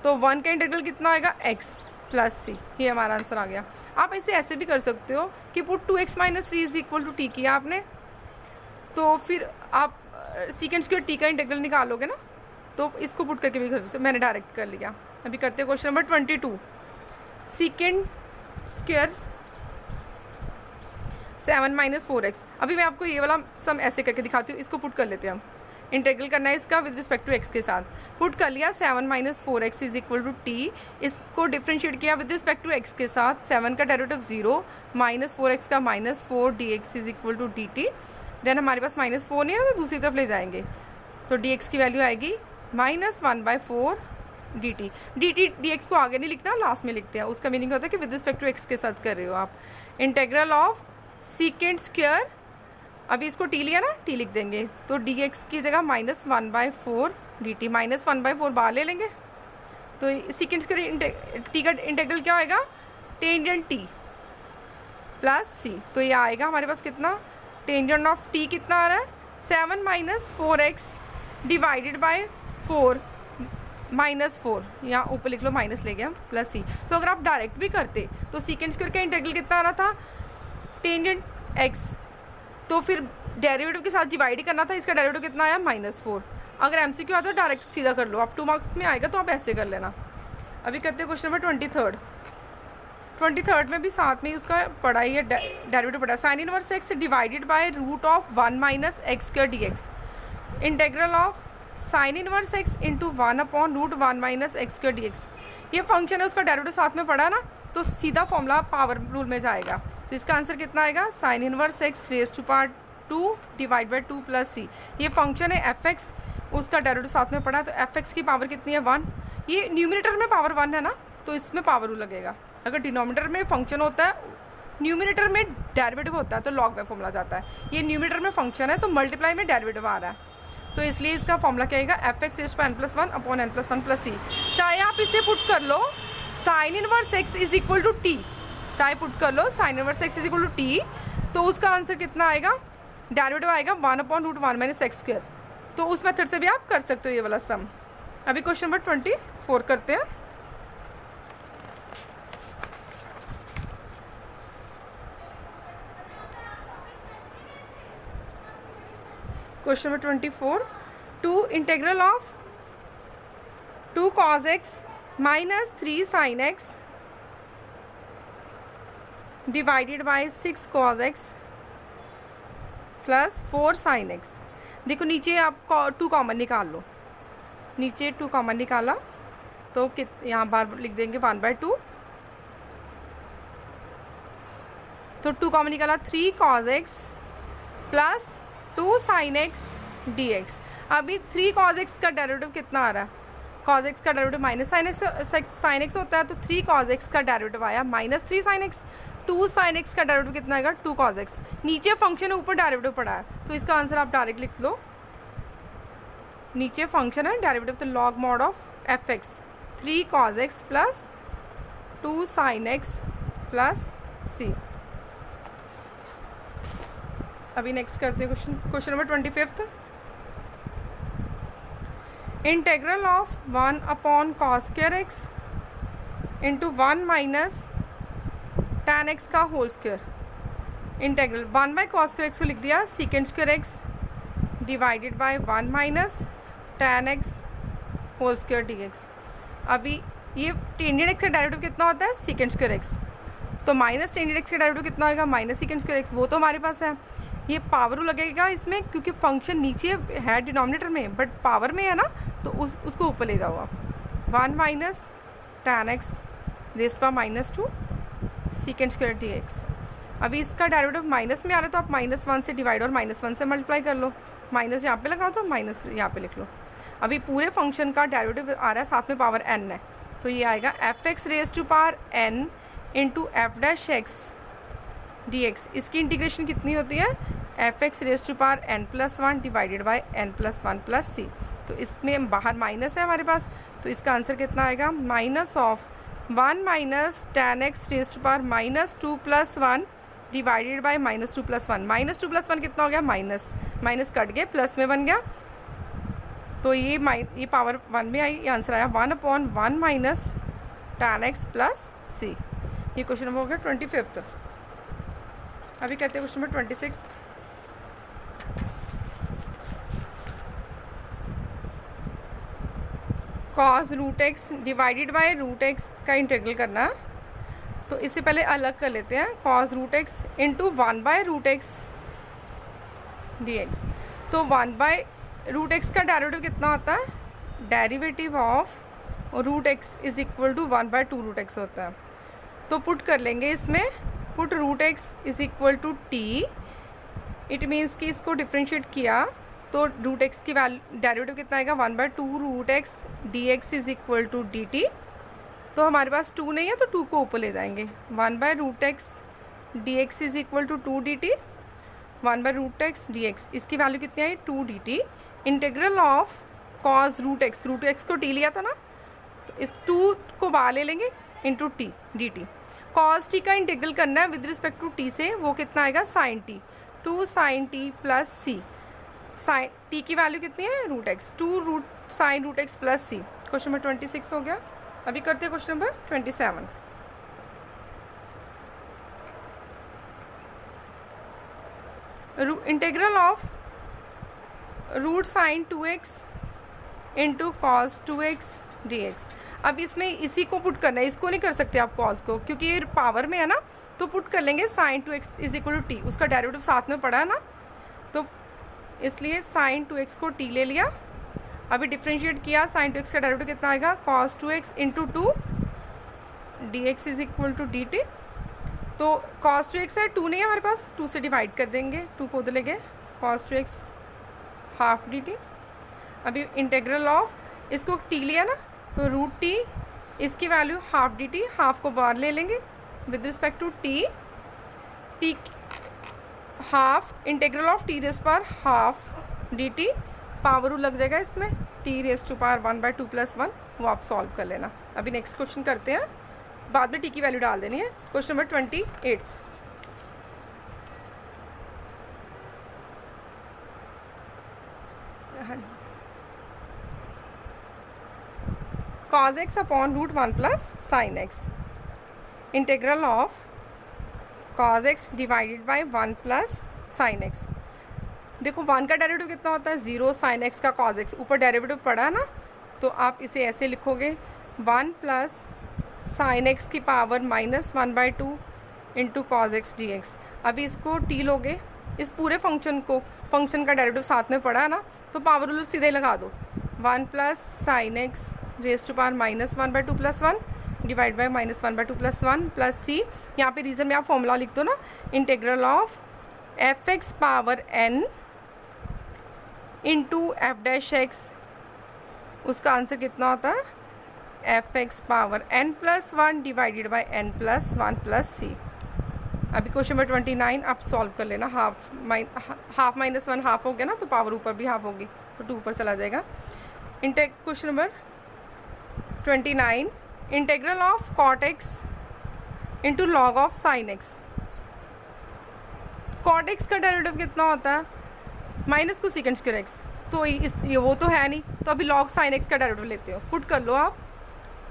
तो 1 का इंटीग्रल कितना आएगा x प्लस c। ये हमारा आंसर आ गया। आप इसे ऐसे भी कर सकते हो कि put 2x minus 3 is equal to t किया आपने, तो फिर आप सीकेंट स्क्वायर टी का इंटीग्रल निकालोगे ना, तो इसको पुट करके भी कर सकते, मैंने डायरेक्ट कर लिया। अभी करते हैं question number 22। Secant square 7 - 4x। अभी मैं आपको ये वाला सम ऐसे करके दिखाती हूँ, इसको पुट कर लेते हैं हम। इंटेग्रल करना है इसका विद रिस्पेक्ट टू एक्स के साथ। पुट कर लिया 7 minus 4x is equal to t, इसको डिफ्रेंशिएट किया विद रिस्पेक्ट टू एक्स के साथ, 7 का डेरिवेटिव 0 माइनस 4x का minus 4 dx is equal to dt। Then हमारे पास -4 नहीं है तो दूसरी तरफ ले जाएंगे, तो dx की वैल्यू आएगी -1/4 dt। dx को आगे नहीं लिखना, लास्ट में लिखते हैं, उसका मीनिंग होता है कि विद रिस्पेक्ट टू एक्स के साथ कर रहे हो आप। इंटेग्रल ऑफ सीकेंट स्क्वायर, अभी इसको t लिया ना, t लिख देंगे, तो dx की जगह -1/4 dt, -1/4 बाहर ले लेंगे, तो सीकेंट स्क्वायर t का इंटेग्रल क्या होएगा, टेंजेंट t प्लस c। तो ये आएगा हमारे पास कितना, टेंजेंट ऑफ t कितना आ रहा है 7 माइनस 4x डिवाइडेड बाय 4 -4, यहाँ ऊपर लिख लो माइनस ले गया, प्लस c। तो अगर आप डायरेक्ट भी करते तो सीकेंट स्क्वायर का इंटेग्रल कितना आ रहा था, टेंजेंट x, तो फिर डेरिवेटिव के साथ डिवाइड ही करना था, इसका डेरिवेटिव कितना आया -4। अगर एमसीक्यू आता है तो डायरेक्ट सीधा कर लो आप, 2 मार्क्स में आएगा तो आप ऐसे कर लेना। अभी करते हैं क्वेश्चन नंबर 23rd में भी साथ में ही उसका पढ़ा ही है, डेरिवेटिव पढ़ा, sine inverse x divided by root of 1 minus x square dx। Integral of sine inverse x into 1/√1 minus x square dx। ये फंक्शन है, उसका डेरिवेटिव साथ में पढ़ा ना, तो सीधा फॉर्मूला पावर रूल में जाएगा। तो इसका आंसर कितना आएगा, sine inverse x raise to power 2 divide by 2 plus c। ये फंक्शन है एफ एक्स, उसका डेरिवेटिव साथ में पढ़ा, तो एफ एक्स की पावर कितनी है 1। ये न्यूमिनेटर में पावर 1 है ना, तो इसमें पावर रूल लगेगा। अगर डिनोमिनेटर में फंक्शन होता है, न्यूमिनेटर में डेरिवेटिव होता है, तो लॉग बाय फॉर्मूला जाता है। ये न्यूमिनेटर में फंक्शन है तो मल्टीप्लाई में डेरिवेटिव आ रहा है, तो इसलिए इसका फॉर्मूला क्या आएगा, f x raise to n+1 upon n+1 plus c। चाहे आप इसे पुट कर लो sine inverse x is equal to t, चाहे पुट कर लो sine inverse x is equal to t, तो उसका आंसर कितना आएगा, डेरिवेटिव आएगा 1/√1 माइनस एक्स स्क्वायर। तो उस मेथड से भी आप कर सकते हो ये वाला सम। अभी क्वेश्चन नंबर 24 करते हैं। Question number 24, 2 integral of 2 cos x minus 3 sin x divided by 6 cos x plus 4 sin x। देखो नीचे आप 2 कॉमन निकाल लो, नीचे 2 कॉमन निकाला तो यहाँ बार लिख देंगे 1/2, तो 2 कॉमन निकाला 3 cos x plus 2 sin x dx। अभी 3 cos x का डेरिवेटिव कितना आ रहा है, cos x का डेरिवेटिव माइनस sin x होता है, तो 3 cos x का डेरिवेटिव आया -3 sin x। 2 sin x का डेरिवेटिव कितना आएगा 2 cos x। नीचे फंक्शन है, ऊपर डेरिवेटिव पड़ा है, तो इसका आंसर आप डायरेक्ट लिख लो, नीचे फंक्शन है डेरिवेटिव, तो log mod of f x 3 cos x plus 2 sin x plus c। अभी नेक्स्ट करते हैं question number 25। Integral of 1/cos square x into 1 minus tan x का whole square. Integral 1/cos square x को लिख दिया secant square x divided by 1 minus tan x whole square dx। अभी ये टेंजेंट x का डेरिवेटिव कितना होता है सीकेंट स्क्वायर x, तो माइनस टेंजेंट x का डेरिवेटिव कितना होगा माइनस सीकेंट स्क्वायर x, वो तो हमारे पास है। ये पावर लगेगा इसमें क्योंकि फंक्शन नीचे है डिनोमिनेटर में, बट पावर में है ना, तो उसको ऊपर ले जाओ आप। 1 minus tan x raise to power -2 secant square dx। अभी इसका डेरिवेटिव माइनस में आ रहा है, तो आप -1 से डिवाइड और -1 से मल्टीप्लाई कर लो, माइनस यहाँ पे लगाओ तो माइनस यहाँ पे लिख लो। अभी पूरे फंक्शन का डेरिवेटिव आ रहा है, साथ में पावर n है, तो ये आएगा f x raise to power n into f dash x dx। इसकी इंटीग्रेशन कितनी होती है, f x raise to power n+1 divided by n+1 plus c। तो इसमें बाहर माइनस है हमारे पास, तो इसका आंसर कितना आएगा -1 minus tan x raise to power -2 plus 1 divided by -2 plus 1। -2 plus 1 कितना हो गया, माइनस कट गया, प्लस में बन गया, तो ये पावर 1 में आई, ये आंसर आया 1/1 minus tan x plus c। ये क्वेश्चन नंबर हो गया 25। अभी कहते हैं question number 26। cos root x divided by root x का इंटीग्रल करना, तो इससे पहले अलग कर लेते हैं, cos root x into 1/√x dx। तो 1/√x रूट एक्स का डेरिवेटिव कितना होता है, derivative of root x is equal to 1/2 root x होता है। तो पुट कर लेंगे इसमें, put root x is equal to t, it means कि इसको डिफ्रेंशिएट किया तो रूट एक्स की वैल्यू डेरिवेटिव कितना आएगा, 1/2 root x d x is equal to d t. तो हमारे पास 2 नहीं है तो 2 को ऊपर ले जाएंगे, 1/रूट x d x is equal to 2 d t, 1/रूट एक्स डी एक्स, इसकी वैल्यू कितनी आई 2 d t. Integral of cos root x को टी लिया था ना, तो इस 2 को बाहर ले लेंगे into T D T. Cause T का इंटीग्रल करना है विद रिस्पेक्ट टू टी से, वो कितना आएगा sine t, 2 sine t plus c. Sine t की वैल्यू कितनी है root x, 2 root sine root x plus c. Question number 26 हो गया। अभी करते हैं question number 27। Integral of root sine 2x into cos 2x dx। अब इसमें इसी को पुट करना है, इसको नहीं कर सकते आप कॉस को, क्योंकि ये पावर में है ना, तो पुट कर लेंगे sine 2x is equal to t, उसका डेरिवेटिव साथ में पड़ा है ना, तो इसलिए साइन 2x को टी ले लिया। अभी डिफ्रेंशिएट किया, साइन 2x का डेरिवेटिव कितना आएगा cos 2x into 2 d x is equal to d t. तो कॉस 2x है, 2 नहीं है हमारे पास, 2 से डिवाइड कर देंगे, 2 को उधर ले गए, cos 2x half d t. अभी इंटीग्रल ऑफ, इसको टी लिया ना, तो रूट टी, इसकी value half d t, half को बाहर ले लेंगे with respect to t, t half integral of t raise पर हाफ डी टी, पावर लग जाएगा इसमें, टी रेस टू पावर 1/2 + 1, वो आप सॉल्व कर लेना। अभी नेक्स्ट क्वेश्चन करते हैं, बाद में टी की वैल्यू डाल देनी है। Question number 28। cos x upon root 1 plus sine x, integral of cos x divided by 1 plus sine x. देखो 1 का डेरिवेटिव कितना होता है 0, साइन एक्स का cos x, ऊपर डेरिवेटिव पड़ा है ना, तो आप इसे ऐसे लिखोगे 1 प्लस साइन एक्स की power -1/2 into cos x d x. अभी इसको टी लोगे, इस पूरे फंक्शन को, फंक्शन का डेरिवेटिव साथ में पड़ा है ना, तो पावर रूल सीधे लगा दो, 1 plus sine x raise to power -1/2 + 1 divide by -1/2 + 1 plus c. यहाँ पे रीज़न में आप फॉर्मूला लिख दो ना, integral of f x power n into f dash x, उसका आंसर कितना होता है f x power n+1 divided by n+1 plus c. अभी क्वेश्चन नंबर 29 आप सॉल्व कर लेना, हाफ -1 हाफ हो गया ना, तो पावर ऊपर भी हाफ होगी, तो 2 ऊपर चला जाएगा। Question number 29, integral of cot x into log of sine x. Cot x का डेरिवेटिव कितना होता है माइनस को सेकेंड स्क्वायर एक्स, तो ये वो तो है नहीं, तो अभी लॉग साइन एक्स का डेरिवेटिव लेते हो, पुट कर लो आप,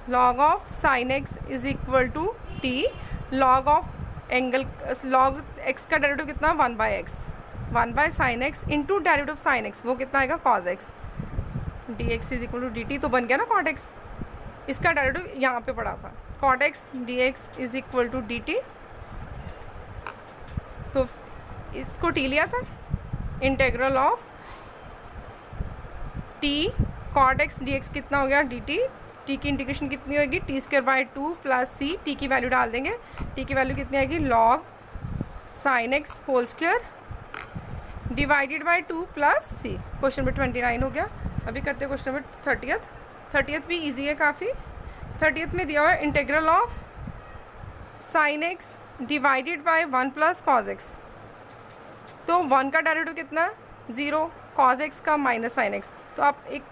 log of sine x is equal to t, log of angle, log x का डेरिवेटिव कितना 1/x, 1/sin x इंटू डेरिवेटिव साइन एक्स, वो कितना आएगा cos x, d x is equal to d t, तो बन गया ना cot x, इसका डेरिवेटिव यहाँ पे पड़ा था, cot x d x is equal to d t, तो इसको टी लिया था, integral of t cot x d x कितना हो गया डी टी, टी की इंटीग्रेशन कितनी होगी t²/2 प्लस सी, टी की वैल्यू डाल देंगे, टी की वैल्यू कितनी आएगी log sin x whole square divided by 2 plus c. Question number 29 हो गया। अभी करते हैं क्वेश्चन नंबर 30th भी इजी है काफ़ी। 30th में दिया हुआ है integral of sin x divided by 1 plus cos x, तो 1 का डेरिवेटिव कितना है 0, cos x का -sin x, तो आप एक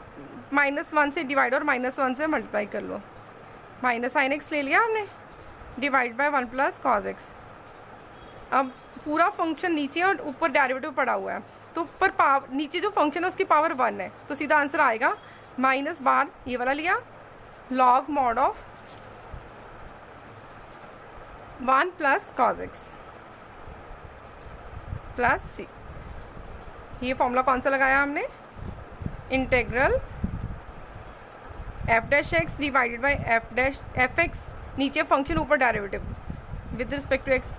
-1 से डिवाइड और -1 से मल्टीप्लाई कर लो, -sin x ले लिया हमने divide by 1 plus cos x। अब पूरा फंक्शन नीचे और ऊपर डेरिवेटिव पड़ा हुआ है, तो ऊपर पावर, नीचे जो फंक्शन है उसकी पावर 1 है, तो सीधा आंसर आएगा माइनस बार ये वाला लिया, log mod of 1 plus cos x plus c. ये फॉर्मूला कौन सा लगाया हमने, integral f'(x) divided by f'(x), नीचे फंक्शन ऊपर derivative with respect to x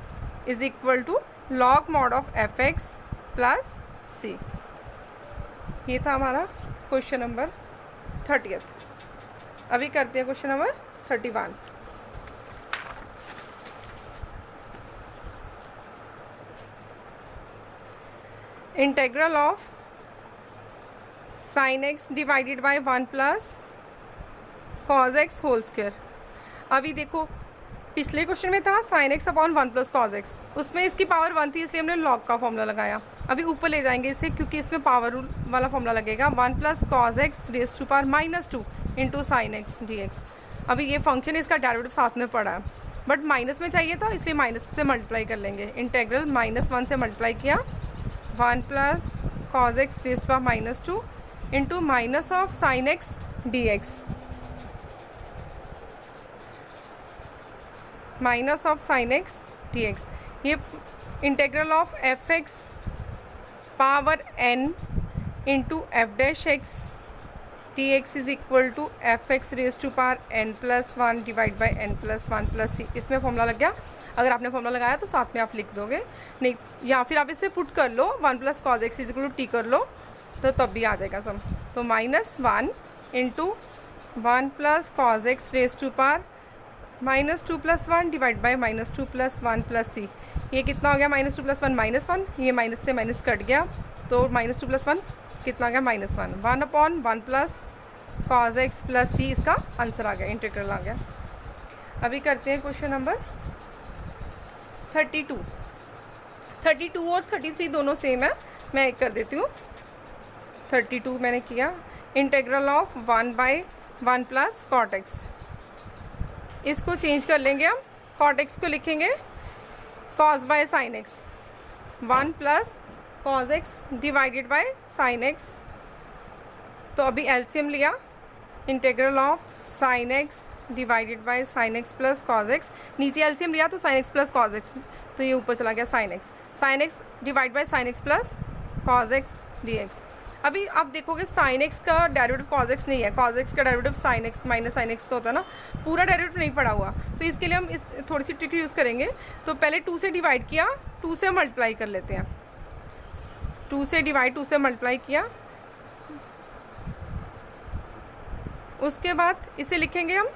is equal to log mod of f(x) plus c. ये था हमारा क्वेश्चन नंबर 30। अभी करते हैं question number 31। Integral of sine x divided by 1 plus cos x whole square. अभी देखो पिछले क्वेश्चन में था sine x upon 1 plus cos x, उसमें इसकी पावर 1 थी इसलिए हमने लॉग का फॉर्मूला लगाया। अभी ऊपर ले जाएंगे इसे क्योंकि इसमें पावर रूल वाला फॉर्मूला लगेगा। 1 plus cos x raise to power -2 into sine x d x. अभी ये फंक्शन इसका डेरिवेटिव साथ में पड़ा है बट माइनस में चाहिए था इसलिए माइनस से मल्टीप्लाई कर लेंगे। इंटेग्रल -1 से मल्टीप्लाई किया 1 plus cos x raise to power -2 into minus of sine x d x, minus of sine x d x. ये integral of f x power n into f dash x d x is equal to f x raise to power n plus 1 divide by n plus 1 plus c. इसमें फॉर्मूला लग गया। अगर आपने फॉर्मूला लगाया तो साथ में आप लिख दोगे, नहीं या फिर आप इसे पुट कर लो 1 plus cos x is equal to t कर लो तो तब भी आ जाएगा सब। तो -1 into 1 plus cos x raise to power -2 plus 1 divide by -2 plus 1 plus c. ये कितना हो गया? -2 प्लस 1 -1, ये माइनस से माइनस कट गया तो -2 प्लस 1 कितना आ गया? -1। 1 upon 1 plus cos x plus c इसका आंसर आ गया, इंटीग्रल आ गया। अभी करते हैं क्वेश्चन नंबर 32। 32 और 33 दोनों सेम है, मैं एक कर देती हूँ। 32 मैंने किया integral of 1/1 plus cot x. इसको चेंज कर लेंगे हम, कॉट एक्स को लिखेंगे cos by sine x. 1 plus cos x divided by sine x. तो अभी एलसीएम लिया, integral of sine x divided by sine x plus cos x. नीचे एलसीएम लिया तो sine x plus cos x, तो ये ऊपर चला गया sine x. Sine x divide by sine x plus cos x d x. अभी आप देखोगे साइन एक्स का डेरिवेटिव कॉज एक्स नहीं है, कॉज एक्स का derivative sine x minus sine x तो होता है ना, पूरा डेरिवेटिव नहीं पड़ा हुआ। तो इसके लिए हम इस थोड़ी सी ट्रिक यूज़ करेंगे। तो पहले 2 से डिवाइड किया, 2 से मल्टीप्लाई कर लेते हैं। 2 से डिवाइड 2 से मल्टीप्लाई किया, उसके बाद इसे लिखेंगे हम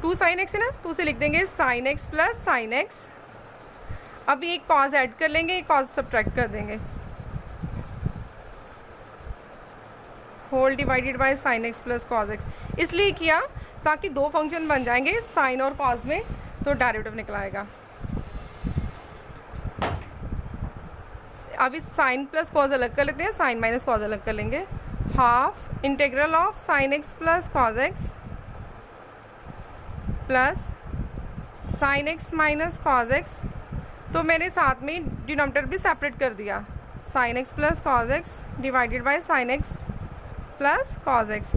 2 साइन एक्स है ना, तो उसे लिख देंगे sign x plus sine x. अभी एक कॉज ऐड कर लेंगे, एक कॉज सब्ट्रैक्ट कर देंगे, whole divided by sine x plus cos x. इसलिए किया ताकि 2 फंक्शन बन जाएंगे साइन और कॉज में, तो डेरिवेटिव निकल आएगा। अभी साइन प्लस कॉज अलग कर लेते हैं, साइन माइनस कॉज अलग कर लेंगे। Half integral of sine x plus cos x plus sine x minus cos x. तो मैंने साथ में डिनोमिनेटर भी सेपरेट कर दिया, sine x plus cos x divided by sine x plus cos x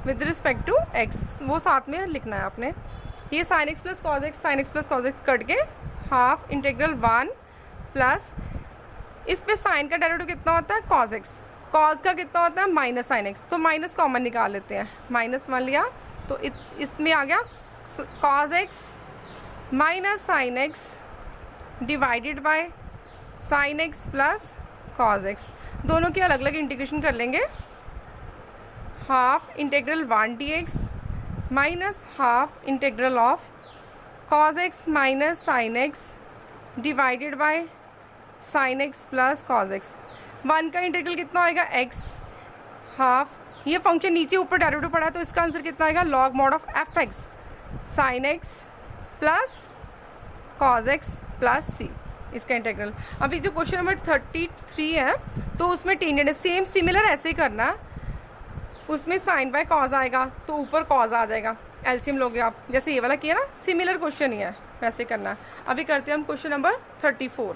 with respect to x, वो साथ में लिखना है आपने। ये sine x plus cos x, sine x plus cos x cut के हाफ इंटीग्रल 1 प्लस, इस पे साइन का डेरिवेटिव कितना होता है? Cos x. कॉज का कितना होता है? Minus sine x. तो माइनस कॉमन निकाल लेते हैं, -1 लिया तो इसमें आ गया cos x minus sine x divided by sine x plus cos x. दोनों की अलग अलग इंटीग्रेशन कर लेंगे। Half integral 1 dx minus half integral of cos x minus sine x divided by sine x plus cos x. 1 का इंटीग्रल कितना आएगा? x हाफ, ये फंक्शन नीचे ऊपर डेरिवेटिव पड़ा है तो इसका आंसर कितना आएगा? Log mod of f x sine x plus cos x plus c, इसका इंटीग्रल। अभी जो क्वेश्चन नंबर 33 है तो उसमें टेंजेंट सेम सिमिलर ऐसे ही करना है, उसमें साइन बाय कॉज आएगा तो ऊपर कॉज आ जाएगा, एलसीएम लोगे आप, जैसे ये वाला किया ना, सिमिलर क्वेश्चन ही है, वैसे करना है। अभी करते हैं हम question number 34।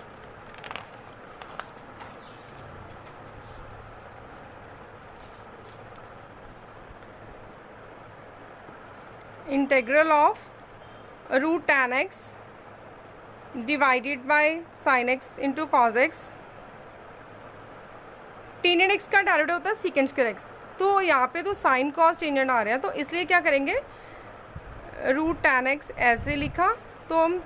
Integral of root tan x divided by sine x into cos x. Tangent x का डेरिवेटिव होता है सीकेंड स्क्वायर एक्स, तो यहाँ पे तो साइन कॉस टेंजेंट आ रहे हैं तो इसलिए क्या करेंगे, रूट tan x ऐसे लिखा तो हम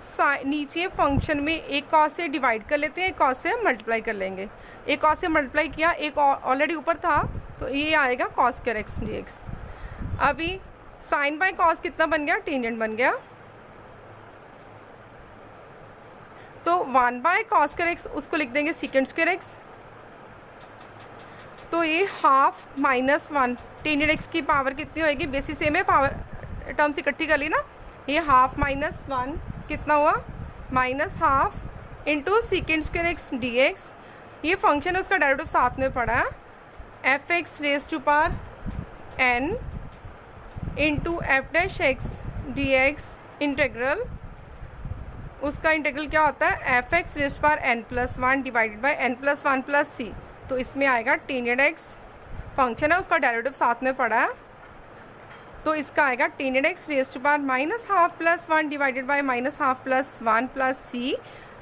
नीचे फंक्शन में एक कॉस से डिवाइड कर लेते हैं, एक कॉस से मल्टीप्लाई कर लेंगे। एक कॉस से मल्टीप्लाई किया, एक ऑलरेडी ऊपर था, तो ये आएगा cos square x d x. अभी साइन बाय कॉस कितना बन गया, टेंजेंट बन गया। तो 1 बाय कॉस स्क्वायर एक्स उसको लिख देंगे सीकेंट स्क्वायर एक्स। तो ये हाफ माइनस 1, टेंजेंट एक्स की पावर कितनी होएगी, बेसिस सेम है, पावर टर्म्स इकट्ठी कर ली ना। ये हाफ माइनस 1 कितना हुआ, minus half into secant square x d x. ये फंक्शन है, उसका डेरिवेटिव साथ में पड़ा है, f x raise to power n into f dash x d x integral. उसका इंटेग्रल क्या होता है, f x raise to power n plus 1 divided by n plus 1 plus c. तो इसमें आएगा टेंजेंट एक्स फंक्शन है, उसका डेरिवेटिव साथ में पड़ा है, तो इसका आएगा tangent x raise to power minus half plus 1 divided by minus half plus 1 plus c.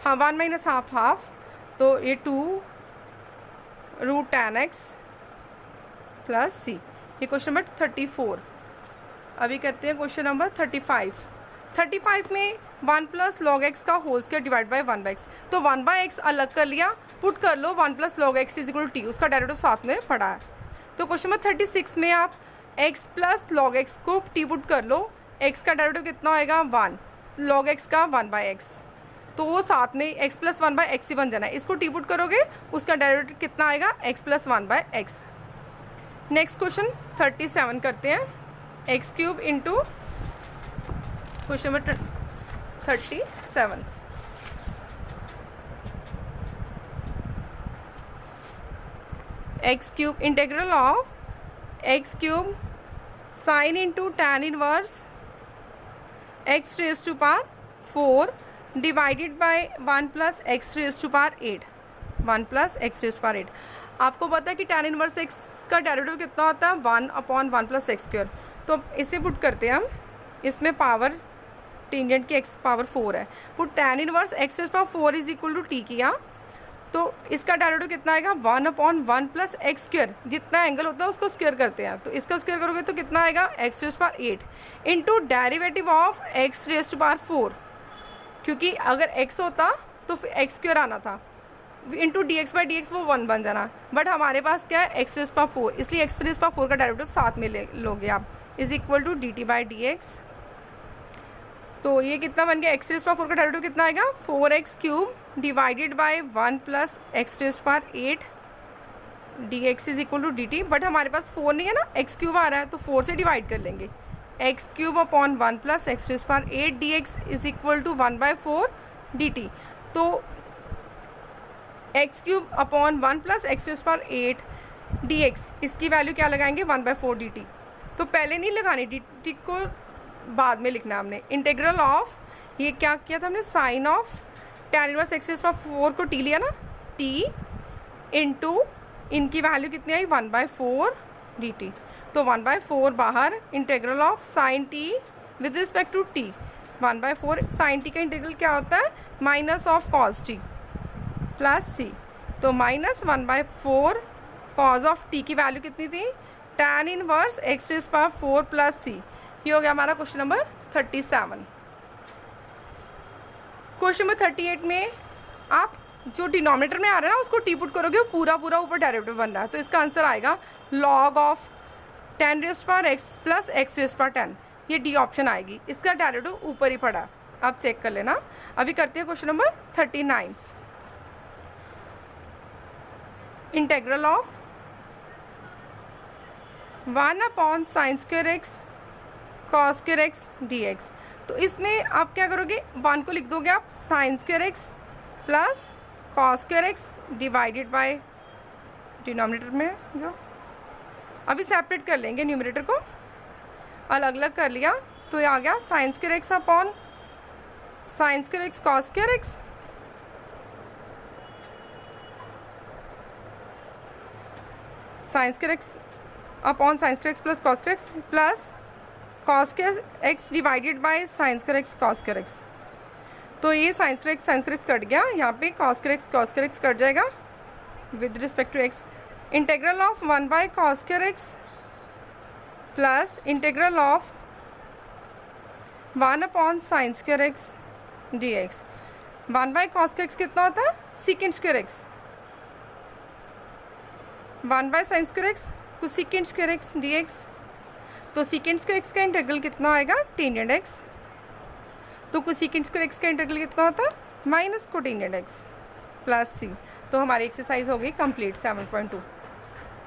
हाँ, 1 माइनस हाफ हाफ, तो ये 2 root tan x plus c. ये क्वेश्चन नंबर 34। अभी करते हैं क्वेश्चन नंबर 35। 35 में 1 प्लस लॉग एक्स का whole square divide by 1 by x. तो 1 बाई एक्स अलग कर लिया, पुट कर लो 1 plus log x is equal to t, उसका डेरिवेटिव साथ में पड़ा है। तो क्वेश्चन नंबर 36 में आप x प्लस लॉग एक्स को टी पुट कर लो, x का डेरिवेटिव कितना होएगा 1, लॉग एक्स का 1 बाई एक्स, तो वो साथ में x प्लस 1 बाई एक्स ही बन जाना है। इसको टी पुट करोगे, उसका डेरिवेटिव कितना आएगा, x plus 1 by x. Next question 37 करते हैं, x cube into question number 37। X cube integral of x cube sine into tan inverse x raise to power 4 divided by 1 plus x raise to power 8, 1 plus x raise to power 8। आपको पता है कि टैन इनवर्स एक्स का डेरिवेटिव कितना होता है, 1/1 प्लस एक्स स्क्वायर। तो इसे पुट करते हैं हम, इसमें पावर टेंजेंट की एक्स पावर 4 है, put tan inverse x raise power 4 is equal to t किया, तो इसका डेरिवेटिव कितना आएगा 1/1 प्लस एक्स स्क्वायर। जितना एंगल होता है उसको स्क्वायर करते हैं, तो इसका स्क्वायर करोगे तो कितना आएगा x raise power 8 into derivative of x raise to power 4, क्योंकि अगर एक्स होता तो फिर एक्स स्क्वायर आना था, into D x by d x वो 1 बन जाना, बट हमारे पास क्या है एक्स रेज पावर 4, इसलिए एक्स रेज पावर 4 का डेरिवेटिव साथ में लोगे आप, is equal to d t by d x. तो ये कितना बन गया, एक्स रेज पावर 4 का डेरिवेटिव कितना आएगा 4x cube divided by 1 plus x raise power 8 d x is equal to d t. But हमारे पास 4 नहीं है ना, एक्स क्यूब आ रहा है, तो 4 से डिवाइड कर लेंगे, x cube upon 1 plus x raise power 8 d x is equal to 1/4 d t. तो x cube upon 1 plus x raise power 8 d x, इसकी वैल्यू क्या लगाएंगे 1/4 डी टी। तो पहले नहीं लगानी, डी टी को बाद में लिखना हमने। इंटेग्रल ऑफ, ये क्या किया था हमने, sine of tan inverse x raise power 4 को टी लिया ना, टी इंटू इनकी वैल्यू कितनी आई 1/4 डी टी। तो 1/4 बाहर, integral of sine t with respect to t, 1/4 sine t का इंटीग्रल क्या होता है minus of cos t plus c. तो माइनस 1/4 कॉज ऑफ टी की वैल्यू कितनी थी, tan inverse x raise power 4 plus c. ये हो गया हमारा क्वेश्चन नंबर 37। क्वेश्चन नंबर 38 में आप जो डिनोमिनेटर में आ रहा है ना उसको टी पुट करोगे, वो पूरा पूरा ऊपर डेरिवेटिव बन रहा है, तो इसका आंसर आएगा लॉग ऑफ 10 रेज पावर एक्स प्लस एक्स रेज पावर 10। ये डी ऑप्शन आएगी, इसका डेरिवेटिव ऊपर ही पड़ा, आप चेक कर लेना। अभी करते हैं question number 39। Integral of 1/sin square x cos square x d x. तो इसमें आप क्या करोगे, 1 को लिख दोगे आप sign square x plus cos square x divided by denominator में, जो अभी सेपरेट कर लेंगे, न्यूमरेटर को अलग अलग कर लिया, तो ये आ गया sine square x upon sine square x cos square x, sine square x upon sine square x plus cos square x plus cos square x divided by sine square x cos square x. तो ये साइन स्क्वायर एक्स कट गया, यहाँ पे कॉस स्क्वायर एक्स कट जाएगा with respect to x. Integral of 1/cos square x plus integral of 1/sin square x d x. 1/cos² कितना होता है? sec²x। 1/sin²x cosec²x dx। तो sec²x का इंटीग्रल कितना आएगा? tan⁡x। तो cosec²x का इंटीग्रल कितना होता है? -cotangx plus c। तो हमारी एक्सरसाइज हो गई कंप्लीट 7.2।